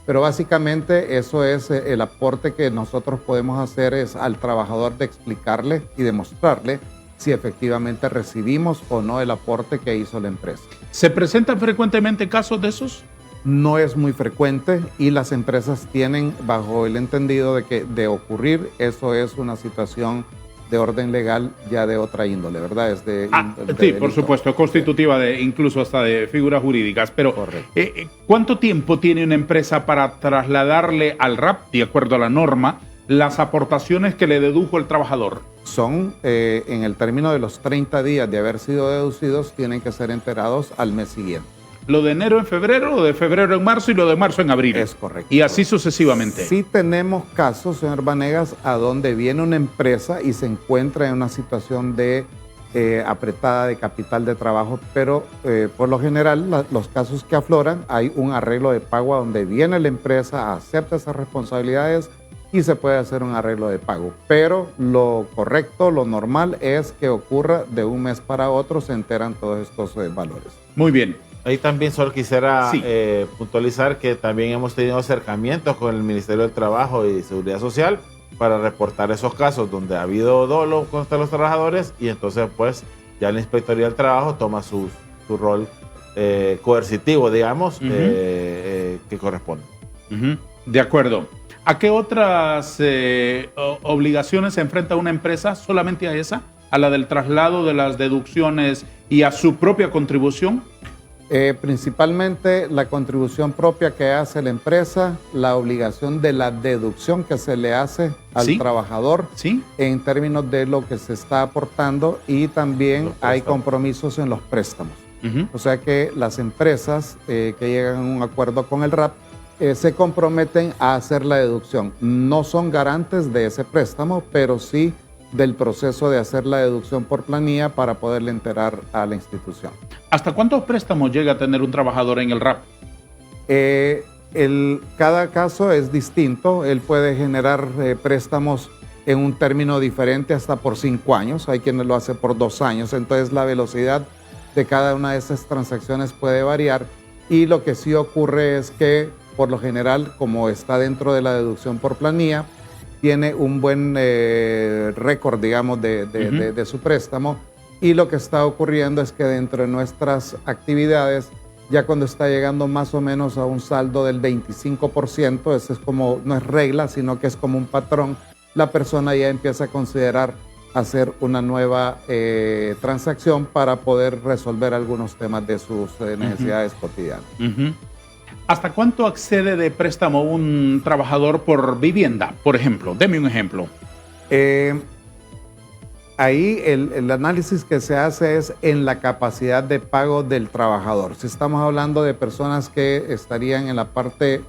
Pero básicamente eso es el aporte que nosotros podemos hacer, es al trabajador de explicarle y demostrarle si efectivamente recibimos o no el aporte que hizo la empresa. ¿Se presentan frecuentemente casos de esos? No es muy frecuente, y las empresas tienen bajo el entendido de que de ocurrir eso es una situación de orden legal ya de otra índole, ¿verdad? Es de sí, delito. por supuesto, constitutiva de incluso hasta de figuras jurídicas. Pero ¿cuánto tiempo tiene una empresa para trasladarle al RAP, de acuerdo a la norma, las aportaciones que le dedujo el trabajador? Son, en el término de los 30 días de haber sido deducidos, tienen que ser enterados al mes siguiente. Lo de enero en febrero, lo de febrero en marzo y lo de marzo en abril. Es correcto. Y así sucesivamente. Sí tenemos casos, señor Vanegas, a donde viene una empresa y se encuentra en una situación de apretada de capital de trabajo, pero por lo general los casos que afloran, hay un arreglo de pago a donde viene la empresa, acepta esas responsabilidades y se puede hacer un arreglo de pago. Pero lo correcto, lo normal es que ocurra de un mes para otro, se enteran todos estos valores. Muy bien. Ahí también solo quisiera puntualizar que también hemos tenido acercamientos con el Ministerio del Trabajo y Seguridad Social para reportar esos casos donde ha habido dolo contra los trabajadores, y entonces pues ya la Inspectoría del Trabajo toma su rol coercitivo, digamos, que corresponde. De acuerdo. ¿A qué otras obligaciones se enfrenta una empresa? ¿Solamente a esa? ¿A la del traslado de las deducciones y a su propia contribución? Principalmente la contribución propia que hace la empresa, la obligación de la deducción que se le hace al trabajador en términos de lo que se está aportando, y también hay compromisos en los préstamos. O sea que las empresas que llegan a un acuerdo con el RAP se comprometen a hacer la deducción. No son garantes de ese préstamo, pero sí del proceso de hacer la deducción por planilla para poderle enterar a la institución. ¿Hasta cuántos préstamos llega a tener un trabajador en el RAP? Cada caso es distinto. Él puede generar préstamos en un término diferente hasta por 5 años, hay quienes lo hacen por 2 años, entonces la velocidad de cada una de esas transacciones puede variar y lo que sí ocurre es que por lo general, como está dentro de la deducción por planilla, tiene un buen récord, digamos, de su préstamo y lo que está ocurriendo es que dentro de nuestras actividades, ya cuando está llegando más o menos a un saldo del 25%, eso es como, no es regla, sino que es como un patrón, la persona ya empieza a considerar hacer una nueva transacción para poder resolver algunos temas de sus necesidades cotidianas. ¿Hasta cuánto accede de préstamo un trabajador por vivienda, por ejemplo? Deme un ejemplo. Ahí el análisis que se hace es en la capacidad de pago del trabajador. Si estamos hablando de personas que estarían en la parte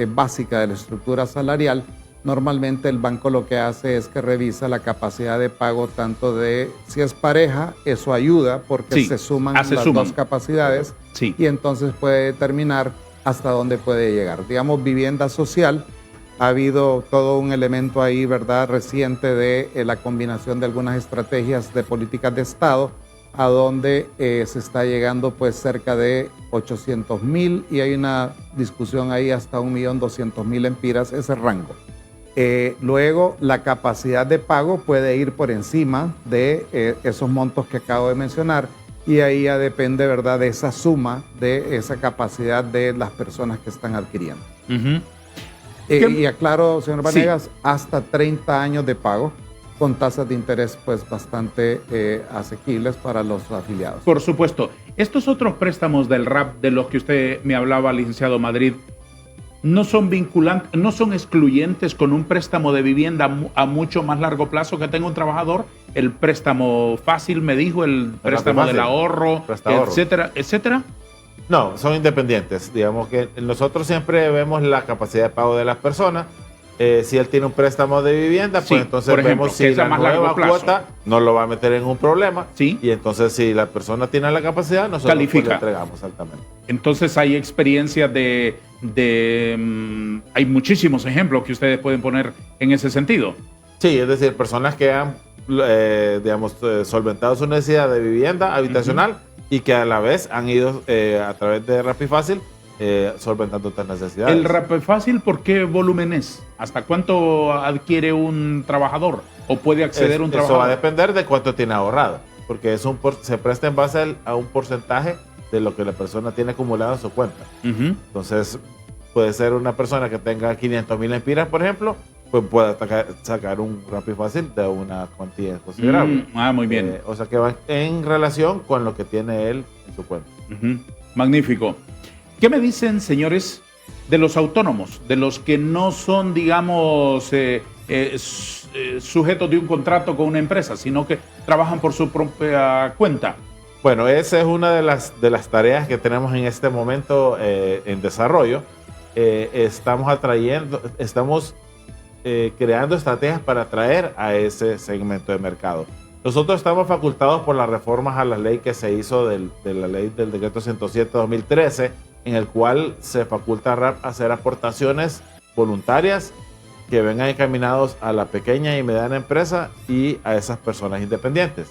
básica de la estructura salarial, normalmente el banco lo que hace es que revisa la capacidad de pago tanto de, si es pareja, eso ayuda porque se suman las dos capacidades y entonces puede determinar hasta dónde puede llegar. Digamos, vivienda social, ha habido todo un elemento ahí, ¿verdad?, reciente de la combinación de algunas estrategias de políticas de Estado, a donde se está llegando pues cerca de 800,000 y hay una discusión ahí hasta 1.200.000 empiras, ese rango. Luego, la capacidad de pago puede ir por encima de esos montos que acabo de mencionar y ahí ya depende, ¿verdad?, de esa suma, de esa capacidad de las personas que están adquiriendo. Y aclaro, señor Vanegas, hasta 30 años de pago con tasas de interés pues bastante asequibles para los afiliados. Por supuesto. Estos otros préstamos del RAP de los que usted me hablaba, licenciado Madrid, no son vinculantes, no son excluyentes con un préstamo de vivienda a mucho más largo plazo que tenga un trabajador. El préstamo fácil, me dijo, el préstamo del ahorro, etcétera, etcétera. No, son independientes. Digamos que nosotros siempre vemos la capacidad de pago de las personas. Si él tiene un préstamo de vivienda, pues entonces vemos si la nueva cuota no lo va a meter en un problema. Y entonces si la persona tiene la capacidad, nosotros pues le entregamos exactamente. Entonces hay experiencias hay muchísimos ejemplos que ustedes pueden poner en ese sentido. Sí, es decir, personas que han, digamos, solventado su necesidad de vivienda habitacional y que a la vez han ido a través de RappiFácil solventando otras necesidades. ¿El RappiFácil por qué volumen es? ¿Hasta cuánto adquiere un trabajador o puede acceder un trabajador? Eso va a depender de cuánto tiene ahorrado, porque se presta en base a un porcentaje de lo que la persona tiene acumulado en su cuenta. Entonces, puede ser una persona que tenga 500,000 empiras, por ejemplo, pues puede sacar un RappiFácil de una cuantía considerable. Muy bien. O sea que va en relación con lo que tiene él en su cuenta. Magnífico. ¿Qué me dicen, señores, de los autónomos, de los que no son, digamos, sujetos de un contrato con una empresa, sino que trabajan por su propia cuenta? Bueno, esa es una de las tareas que tenemos en este momento en desarrollo. Estamos creando estrategias para atraer a ese segmento de mercado. Nosotros estamos facultados por las reformas a la ley que se hizo de la ley del decreto 107/2013, en el cual se faculta a RAP hacer aportaciones voluntarias que vengan encaminados a la pequeña y mediana empresa y a esas personas independientes.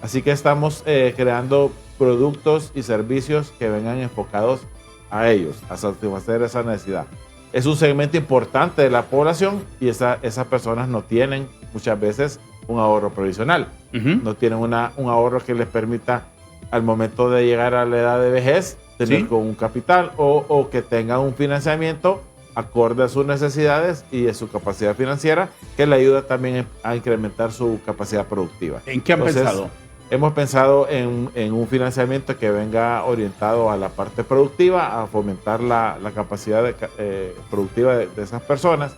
Así que estamos creando productos y servicios que vengan enfocados a ellos, a satisfacer esa necesidad. Es un segmento importante de la población y esas personas no tienen muchas veces un ahorro provisional. No tienen un ahorro que les permita al momento de llegar a la edad de vejez tener con un capital o que tengan un financiamiento acorde a sus necesidades y a su capacidad financiera que le ayuda también a incrementar su capacidad productiva. ¿En qué han pensado? Hemos pensado en un financiamiento que venga orientado a la parte productiva, a fomentar la capacidad productiva de esas personas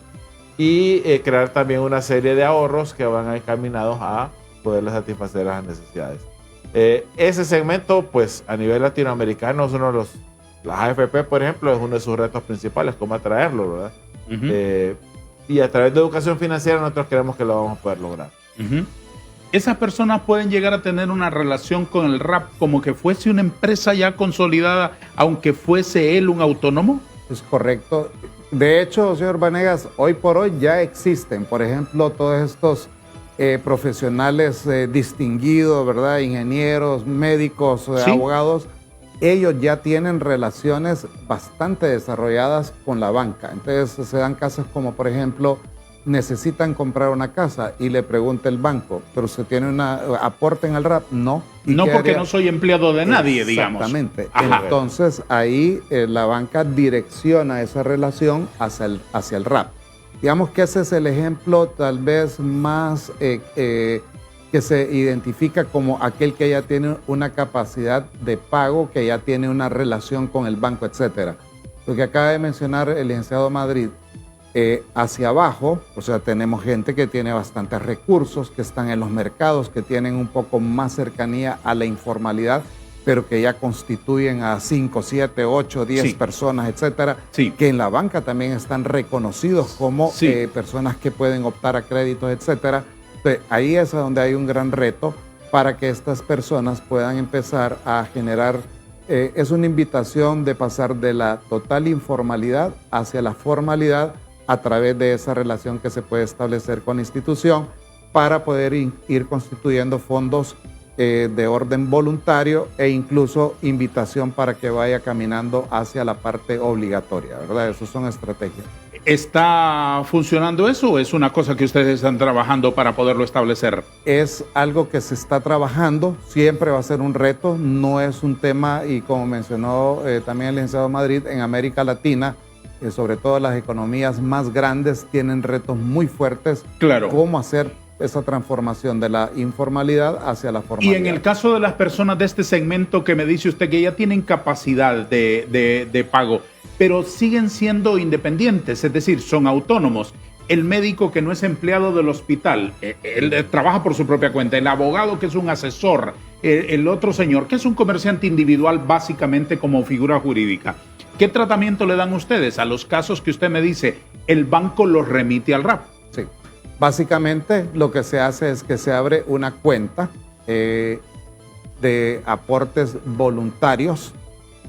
y crear también una serie de ahorros que van encaminados a poderles satisfacer las necesidades. Ese segmento, pues a nivel latinoamericano, es uno de las AFP, por ejemplo, es uno de sus retos principales, cómo atraerlo, ¿verdad? Y a través de educación financiera nosotros creemos que lo vamos a poder lograr. ¿Esas personas pueden llegar a tener una relación con el RAP como que fuese una empresa ya consolidada, aunque fuese él un autónomo? Es correcto. De hecho, señor Vanegas, hoy por hoy ya existen, por ejemplo, todos estos profesionales distinguidos, ¿verdad? Ingenieros, médicos, ¿Sí? abogados, ellos ya tienen relaciones bastante desarrolladas con la banca. Entonces se dan casos como, por ejemplo, necesitan comprar una casa y le pregunta el banco, ¿pero usted tiene una aporte en el RAP? No. No, porque no soy empleado de nadie, digamos. Exactamente. Ajá. Entonces ahí la banca direcciona esa relación hacia el RAP. Digamos que ese es el ejemplo tal vez más que se identifica como aquel que ya tiene una capacidad de pago, que ya tiene una relación con el banco, etcétera. Lo que acaba de mencionar el licenciado Madrid, hacia abajo, o sea, tenemos gente que tiene bastantes recursos, que están en los mercados, que tienen un poco más cercanía a la informalidad, pero que ya constituyen a 5, 7, 8, 10 personas, etcétera, que en la banca también están reconocidos como personas que pueden optar a créditos, etcétera. Entonces, ahí es donde hay un gran reto para que estas personas puedan empezar a generar. Es una invitación de pasar de la total informalidad hacia la formalidad a través de esa relación que se puede establecer con la institución para poder ir constituyendo fondos de orden voluntario e incluso invitación para que vaya caminando hacia la parte obligatoria, ¿verdad? Esas son estrategias. ¿Está funcionando eso o es una cosa que ustedes están trabajando para poderlo establecer? Es algo que se está trabajando, siempre va a ser un reto, no es un tema, y como mencionó también el licenciado Madrid, en América Latina, sobre todo las economías más grandes tienen retos muy fuertes. Claro. ¿Cómo hacer esa transformación de la informalidad hacia la formalidad? Y en el caso de las personas de este segmento que me dice usted que ya tienen capacidad de pago, pero siguen siendo independientes, es decir, son autónomos. El médico que no es empleado del hospital, él trabaja por su propia cuenta. El abogado que es un asesor, el otro señor que es un comerciante individual básicamente como figura jurídica. ¿Qué tratamiento le dan ustedes a los casos que usted me dice el banco los remite al RAP? Sí. Básicamente lo que se hace es que se abre una cuenta de aportes voluntarios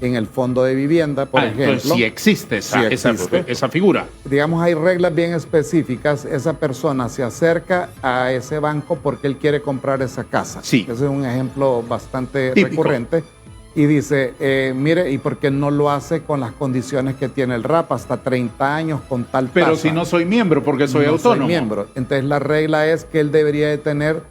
en el fondo de vivienda, por ejemplo. Entonces sí existe esa figura. Digamos, hay reglas bien específicas. Esa persona se acerca a ese banco porque él quiere comprar esa casa. Sí. Ese es un ejemplo bastante recurrente. Y dice, mire, ¿y por qué no lo hace con las condiciones que tiene el RAP? Hasta 30 años con tal tasa. Pero si no soy miembro, porque soy autónomo. Soy miembro. Entonces la regla es que él debería de tener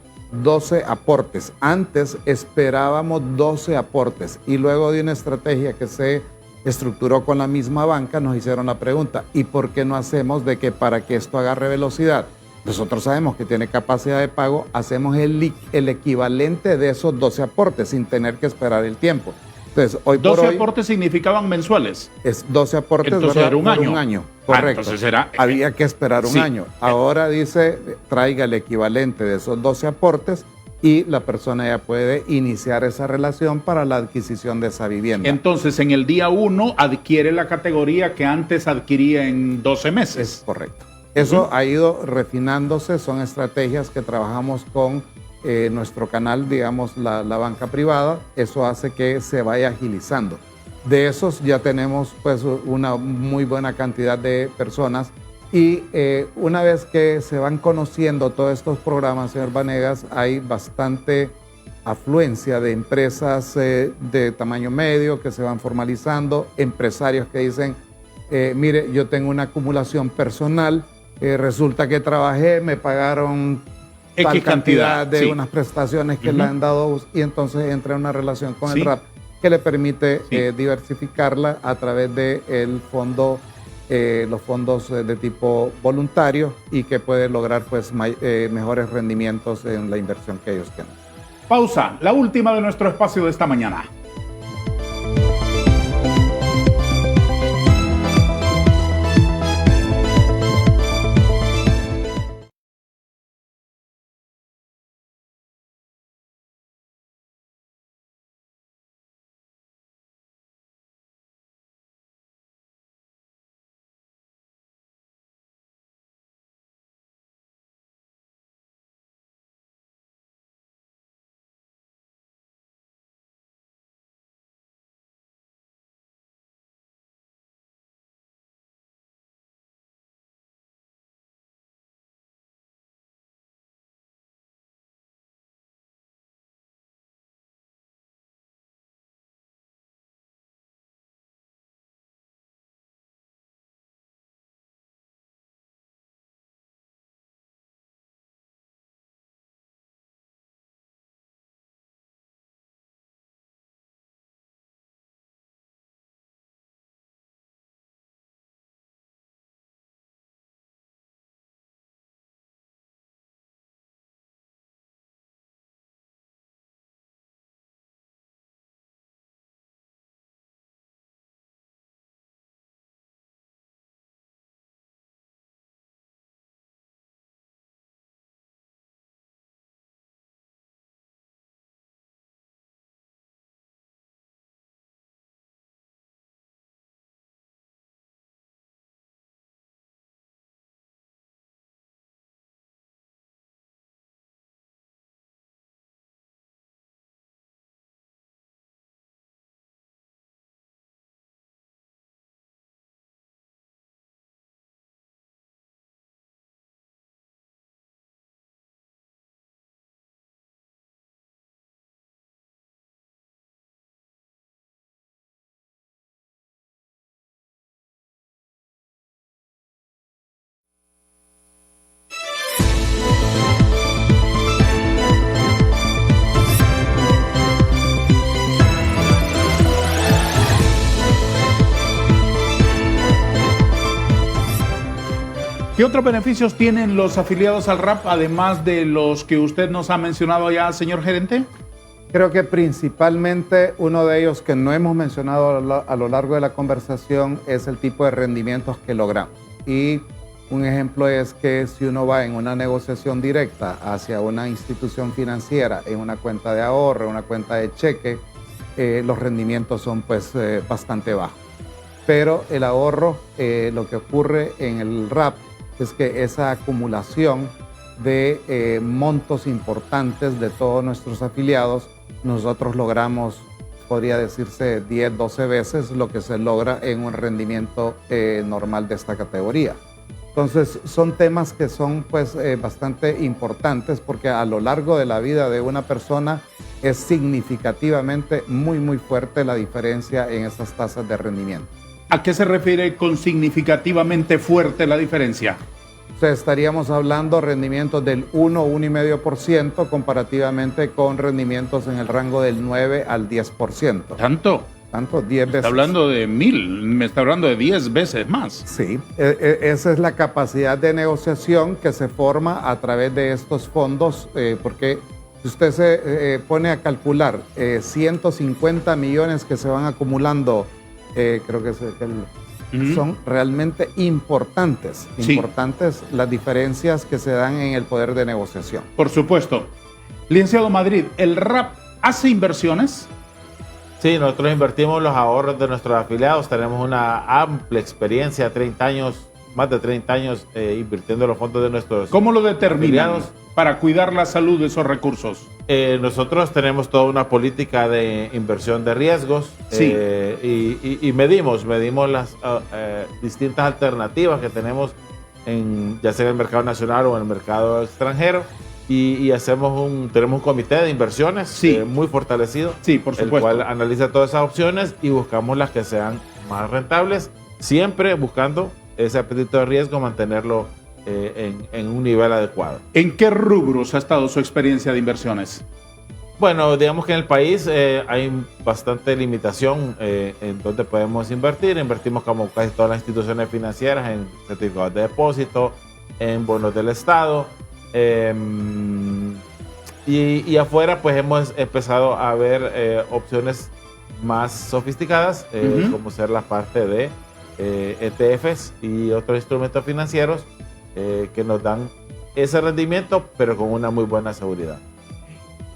12 aportes. Antes esperábamos 12 aportes y luego de una estrategia que se estructuró con la misma banca nos hicieron la pregunta, ¿y por qué no hacemos de que para que esto agarre velocidad? Nosotros sabemos que tiene capacidad de pago, hacemos el equivalente de esos 12 aportes sin tener que esperar el tiempo. Entonces, hoy 12 por hoy, aportes significaban mensuales. Es 12 aportes, entonces ¿verdad? Era un año. Un año, correcto. Entonces había que esperar un año. Ahora dice, traiga el equivalente de esos 12 aportes y la persona ya puede iniciar esa relación para la adquisición de esa vivienda. Entonces, en el día 1 adquiere la categoría que antes adquiría en 12 meses. Es correcto. Eso ha ido refinándose, son estrategias que trabajamos con nuestro canal, digamos, la banca privada. Eso hace que se vaya agilizando. De esos ya tenemos pues una muy buena cantidad de personas y una vez que se van conociendo todos estos programas, señor Vanegas, hay bastante afluencia de empresas de tamaño medio que se van formalizando, empresarios que dicen, mire, yo tengo una acumulación personal, resulta que trabajé, me pagaron tal cantidad de unas prestaciones que le han dado y entonces entra en una relación con el RAP que le permite diversificarla a través de los fondos de tipo voluntario y que puede lograr pues mejores rendimientos en la inversión que ellos tienen. Pausa, la última de nuestro espacio de esta mañana. ¿Qué otros beneficios tienen los afiliados al RAP, además de los que usted nos ha mencionado ya, señor gerente? Creo que principalmente uno de ellos que no hemos mencionado a lo largo de la conversación es el tipo de rendimientos que logramos. Y un ejemplo es que si uno va en una negociación directa hacia una institución financiera, en una cuenta de ahorro, en una cuenta de cheque, los rendimientos son pues bastante bajos. Pero el ahorro, lo que ocurre en el RAP es que esa acumulación de montos importantes de todos nuestros afiliados, nosotros logramos, podría decirse, 10, 12 veces lo que se logra en un rendimiento normal de esta categoría. Entonces, son temas que son pues bastante importantes porque a lo largo de la vida de una persona es significativamente muy fuerte la diferencia en estas tasas de rendimiento. ¿A qué se refiere con significativamente fuerte la diferencia? O sea, estaríamos hablando rendimientos del 1 o 1,5% comparativamente con rendimientos en el rango del 9 al 10%. ¿Tanto? Tanto, 10 veces. Está hablando de 1000, me está hablando de 10 veces más. Sí, esa es la capacidad de negociación que se forma a través de estos fondos, porque si usted se pone a calcular 150 millones que se van acumulando, creo que son realmente importantes las diferencias que se dan en el poder de negociación. Por supuesto. Licenciado Madrid, ¿el RAP hace inversiones? Sí, nosotros invertimos los ahorros de nuestros afiliados. Tenemos una amplia experiencia, 30 años, más de 30 años invirtiendo en los fondos de nuestros ¿Cómo lo determinan afiliados para cuidar la salud de esos recursos? Nosotros tenemos toda una política de inversión de riesgos. Sí. Y medimos las distintas alternativas que tenemos ya sea en el mercado nacional o en el mercado extranjero. Y tenemos un comité de inversiones muy fortalecido, por supuesto, el cual analiza todas esas opciones y buscamos las que sean más rentables, siempre buscando ese apetito de riesgo, mantenerlo en un nivel adecuado. ¿En qué rubros ha estado su experiencia de inversiones? Bueno, digamos que en el país hay bastante limitación en donde podemos invertir. Invertimos como casi todas las instituciones financieras en certificados de depósito, en bonos del Estado. Y afuera pues hemos empezado a ver opciones más sofisticadas, como ser la parte de ETFs y otros instrumentos financieros que nos dan ese rendimiento, pero con una muy buena seguridad.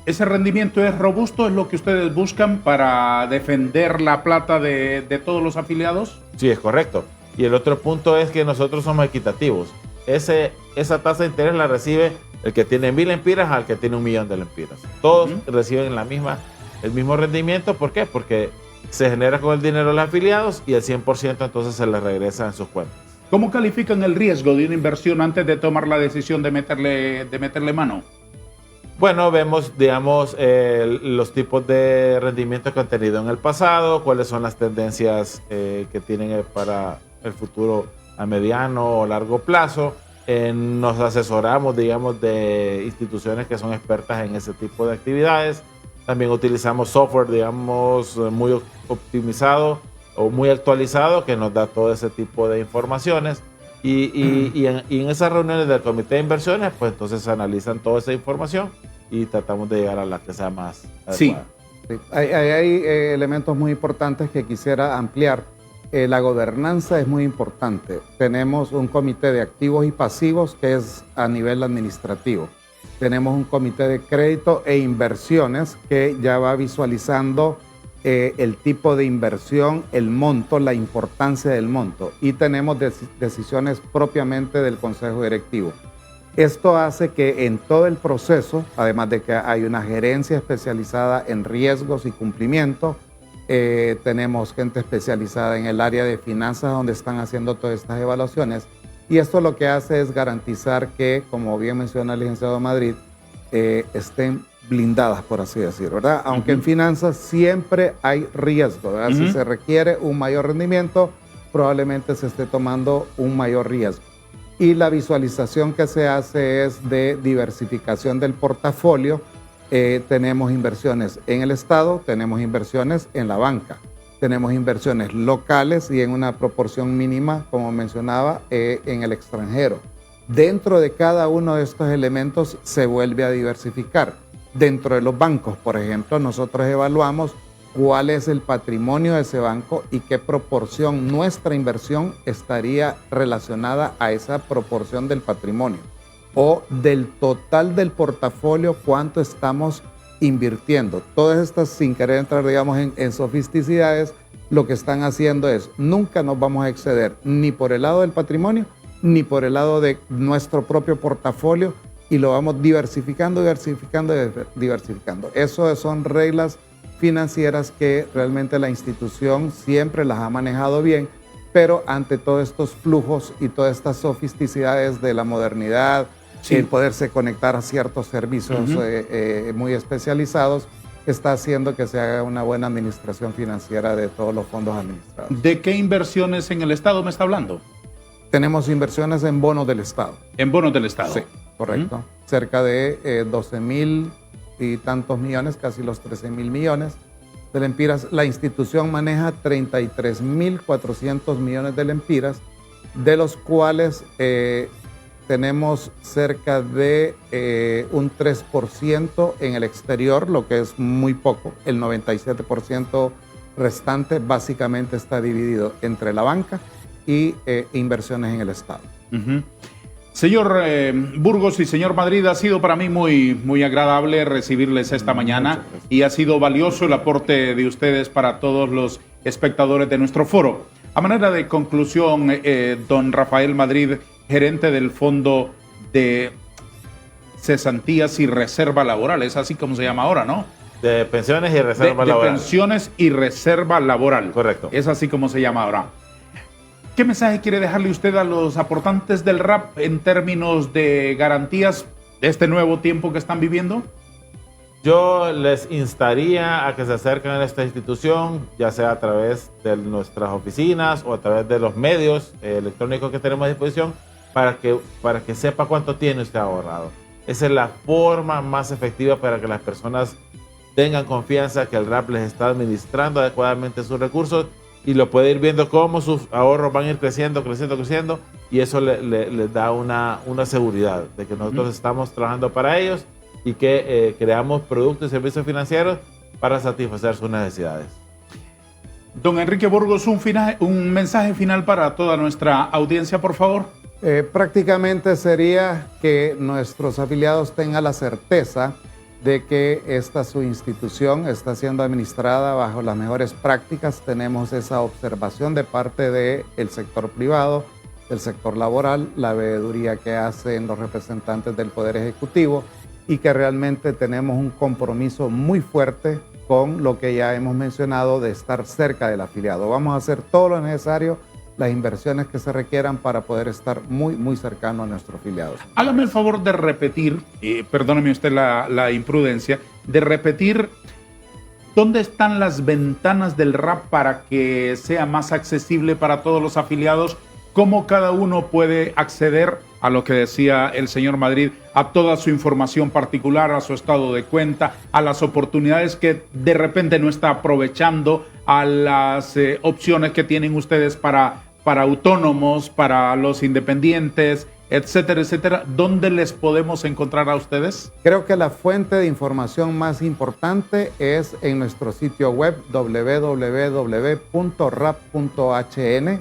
¿Ese rendimiento es robusto? ¿Es lo que ustedes buscan para defender la plata de todos los afiliados? Sí, es correcto. Y el otro punto es que nosotros somos equitativos. Esa tasa de interés la recibe el que tiene 1000 lempiras al que tiene 1.000.000 de lempiras. Todos reciben el mismo rendimiento. ¿Por qué? Porque se genera con el dinero de los afiliados y el 100% entonces se les regresa en sus cuentas. ¿Cómo califican el riesgo de una inversión antes de tomar la decisión de meterle mano? Bueno, vemos, digamos, los tipos de rendimiento que han tenido en el pasado, cuáles son las tendencias que tienen para el futuro a mediano o largo plazo. Nos asesoramos, digamos, de instituciones que son expertas en ese tipo de actividades. También utilizamos software, digamos, muy optimizado o muy actualizado que nos da todo ese tipo de informaciones. Y en esas reuniones del comité de inversiones, pues entonces se analizan toda esa información y tratamos de llegar a la que sea más adecuada. Sí. Hay elementos muy importantes que quisiera ampliar. La gobernanza es muy importante. Tenemos un comité de activos y pasivos que es a nivel administrativo. Tenemos un comité de crédito e inversiones que ya va visualizando el tipo de inversión, el monto, la importancia del monto. Y tenemos decisiones propiamente del Consejo Directivo. Esto hace que en todo el proceso, además de que hay una gerencia especializada en riesgos y cumplimiento, tenemos gente especializada en el área de finanzas donde están haciendo todas estas evaluaciones. Y esto lo que hace es garantizar que, como bien menciona el licenciado Madrid, estén blindadas, por así decir, ¿verdad? Aunque en finanzas siempre hay riesgo, ¿verdad? Si se requiere un mayor rendimiento, probablemente se esté tomando un mayor riesgo. Y la visualización que se hace es de diversificación del portafolio. Tenemos inversiones en el Estado, tenemos inversiones en la banca, tenemos inversiones locales y en una proporción mínima, como mencionaba, en el extranjero. Dentro de cada uno de estos elementos se vuelve a diversificar. Dentro de los bancos, por ejemplo, nosotros evaluamos cuál es el patrimonio de ese banco y qué proporción nuestra inversión estaría relacionada a esa proporción del patrimonio o del total del portafolio, cuánto estamos invirtiendo. Todas estas, sin querer entrar, digamos, en sofisticidades, lo que están haciendo es, nunca nos vamos a exceder ni por el lado del patrimonio, ni por el lado de nuestro propio portafolio, y lo vamos diversificando. Eso son reglas financieras que realmente la institución siempre las ha manejado bien, pero ante todos estos flujos y todas estas sofisticidades de la modernidad, sí, el poderse conectar a ciertos servicios muy especializados, está haciendo que se haga una buena administración financiera de todos los fondos administrados. ¿De qué inversiones en el Estado me está hablando? Tenemos inversiones en bonos del Estado. ¿En bonos del Estado? Sí, correcto. Cerca de 12,000 y tantos millones, casi los 13,000 millones de lempiras. La institución maneja 33,400 millones de lempiras, de los cuales tenemos cerca de un 3% en el exterior, lo que es muy poco. El 97% restante básicamente está dividido entre la banca y inversiones en el Estado. Señor Burgos y señor Madrid, ha sido para mí muy agradable recibirles esta mañana y ha sido valioso el aporte de ustedes para todos los espectadores de nuestro foro. A manera de conclusión, don Rafael Madrid, gerente del Fondo de Cesantías y Reserva Laboral, es así como se llama ahora, ¿no? De pensiones y reserva laboral. De pensiones y reserva laboral. Correcto. Es así como se llama ahora. ¿Qué mensaje quiere dejarle usted a los aportantes del RAP en términos de garantías de este nuevo tiempo que están viviendo? Yo les instaría a que se acerquen a esta institución, ya sea a través de nuestras oficinas o a través de los medios electrónicos que tenemos a disposición, para que sepa cuánto tiene usted ahorrado. Esa es la forma más efectiva para que las personas tengan confianza que el RAP les está administrando adecuadamente sus recursos, y lo puede ir viendo cómo sus ahorros van a ir creciendo, y eso les da una seguridad de que nosotros estamos trabajando para ellos y que creamos productos y servicios financieros para satisfacer sus necesidades. Don Enrique Burgos, un mensaje final para toda nuestra audiencia, por favor. Prácticamente sería que nuestros afiliados tengan la certeza de que su institución está siendo administrada bajo las mejores prácticas. Tenemos esa observación de parte del sector privado, del sector laboral, la veeduría que hacen los representantes del Poder Ejecutivo, y que realmente tenemos un compromiso muy fuerte con lo que ya hemos mencionado de estar cerca del afiliado. Vamos a hacer todo lo necesario, las inversiones que se requieran para poder estar muy cercano a nuestros afiliados. Hágame el favor de repetir, perdóneme usted la imprudencia, de repetir dónde están las ventanas del RAP para que sea más accesible para todos los afiliados, cómo cada uno puede acceder a lo que decía el señor Madrid, a toda su información particular, a su estado de cuenta, a las oportunidades que de repente no está aprovechando, a las opciones que tienen ustedes para autónomos, para los independientes, etcétera, etcétera. ¿Dónde les podemos encontrar a ustedes? Creo que la fuente de información más importante es en nuestro sitio web www.rap.hn.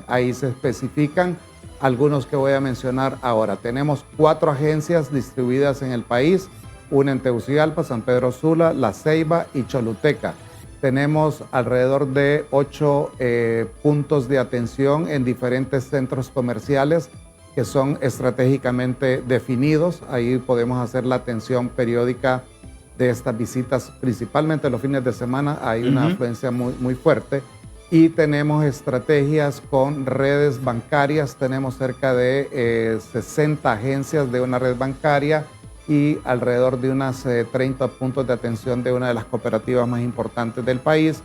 Ahí se especifican algunos que voy a mencionar ahora. Tenemos 4 agencias distribuidas en el país, una en Tegucigalpa, San Pedro Sula, La Ceiba y Choluteca. Tenemos alrededor de 8 puntos de atención en diferentes centros comerciales que son estratégicamente definidos. Ahí podemos hacer la atención periódica de estas visitas, principalmente los fines de semana. Hay una afluencia muy fuerte. Y tenemos estrategias con redes bancarias. Tenemos cerca de 60 agencias de una red bancaria y alrededor de unas 30 puntos de atención de una de las cooperativas más importantes del país.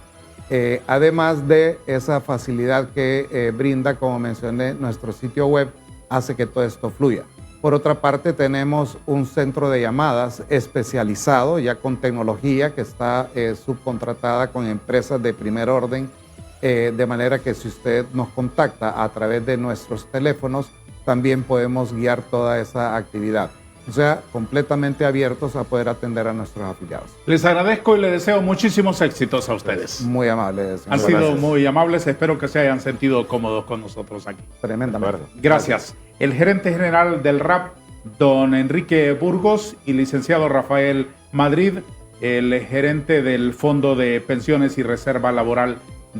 Además de esa facilidad que brinda, como mencioné, nuestro sitio web, hace que todo esto fluya. Por otra parte, tenemos un centro de llamadas especializado, ya con tecnología, que está subcontratada con empresas de primer orden, de manera que si usted nos contacta a través de nuestros teléfonos, también podemos guiar toda esa actividad. O sea, completamente abiertos a poder atender a nuestros afiliados. Les agradezco y les deseo muchísimos éxitos a ustedes. Muy amables. Han sido muy amables. Espero que se hayan sentido cómodos con nosotros aquí. Tremendamente. Gracias. El gerente general del RAP, don Enrique Burgos, y licenciado Rafael Madrid, el gerente del Fondo de Pensiones y Reserva Laboral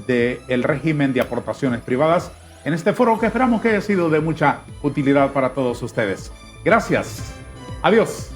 del régimen de aportaciones privadas, en este foro que esperamos que haya sido de mucha utilidad para todos ustedes. Gracias. Adiós.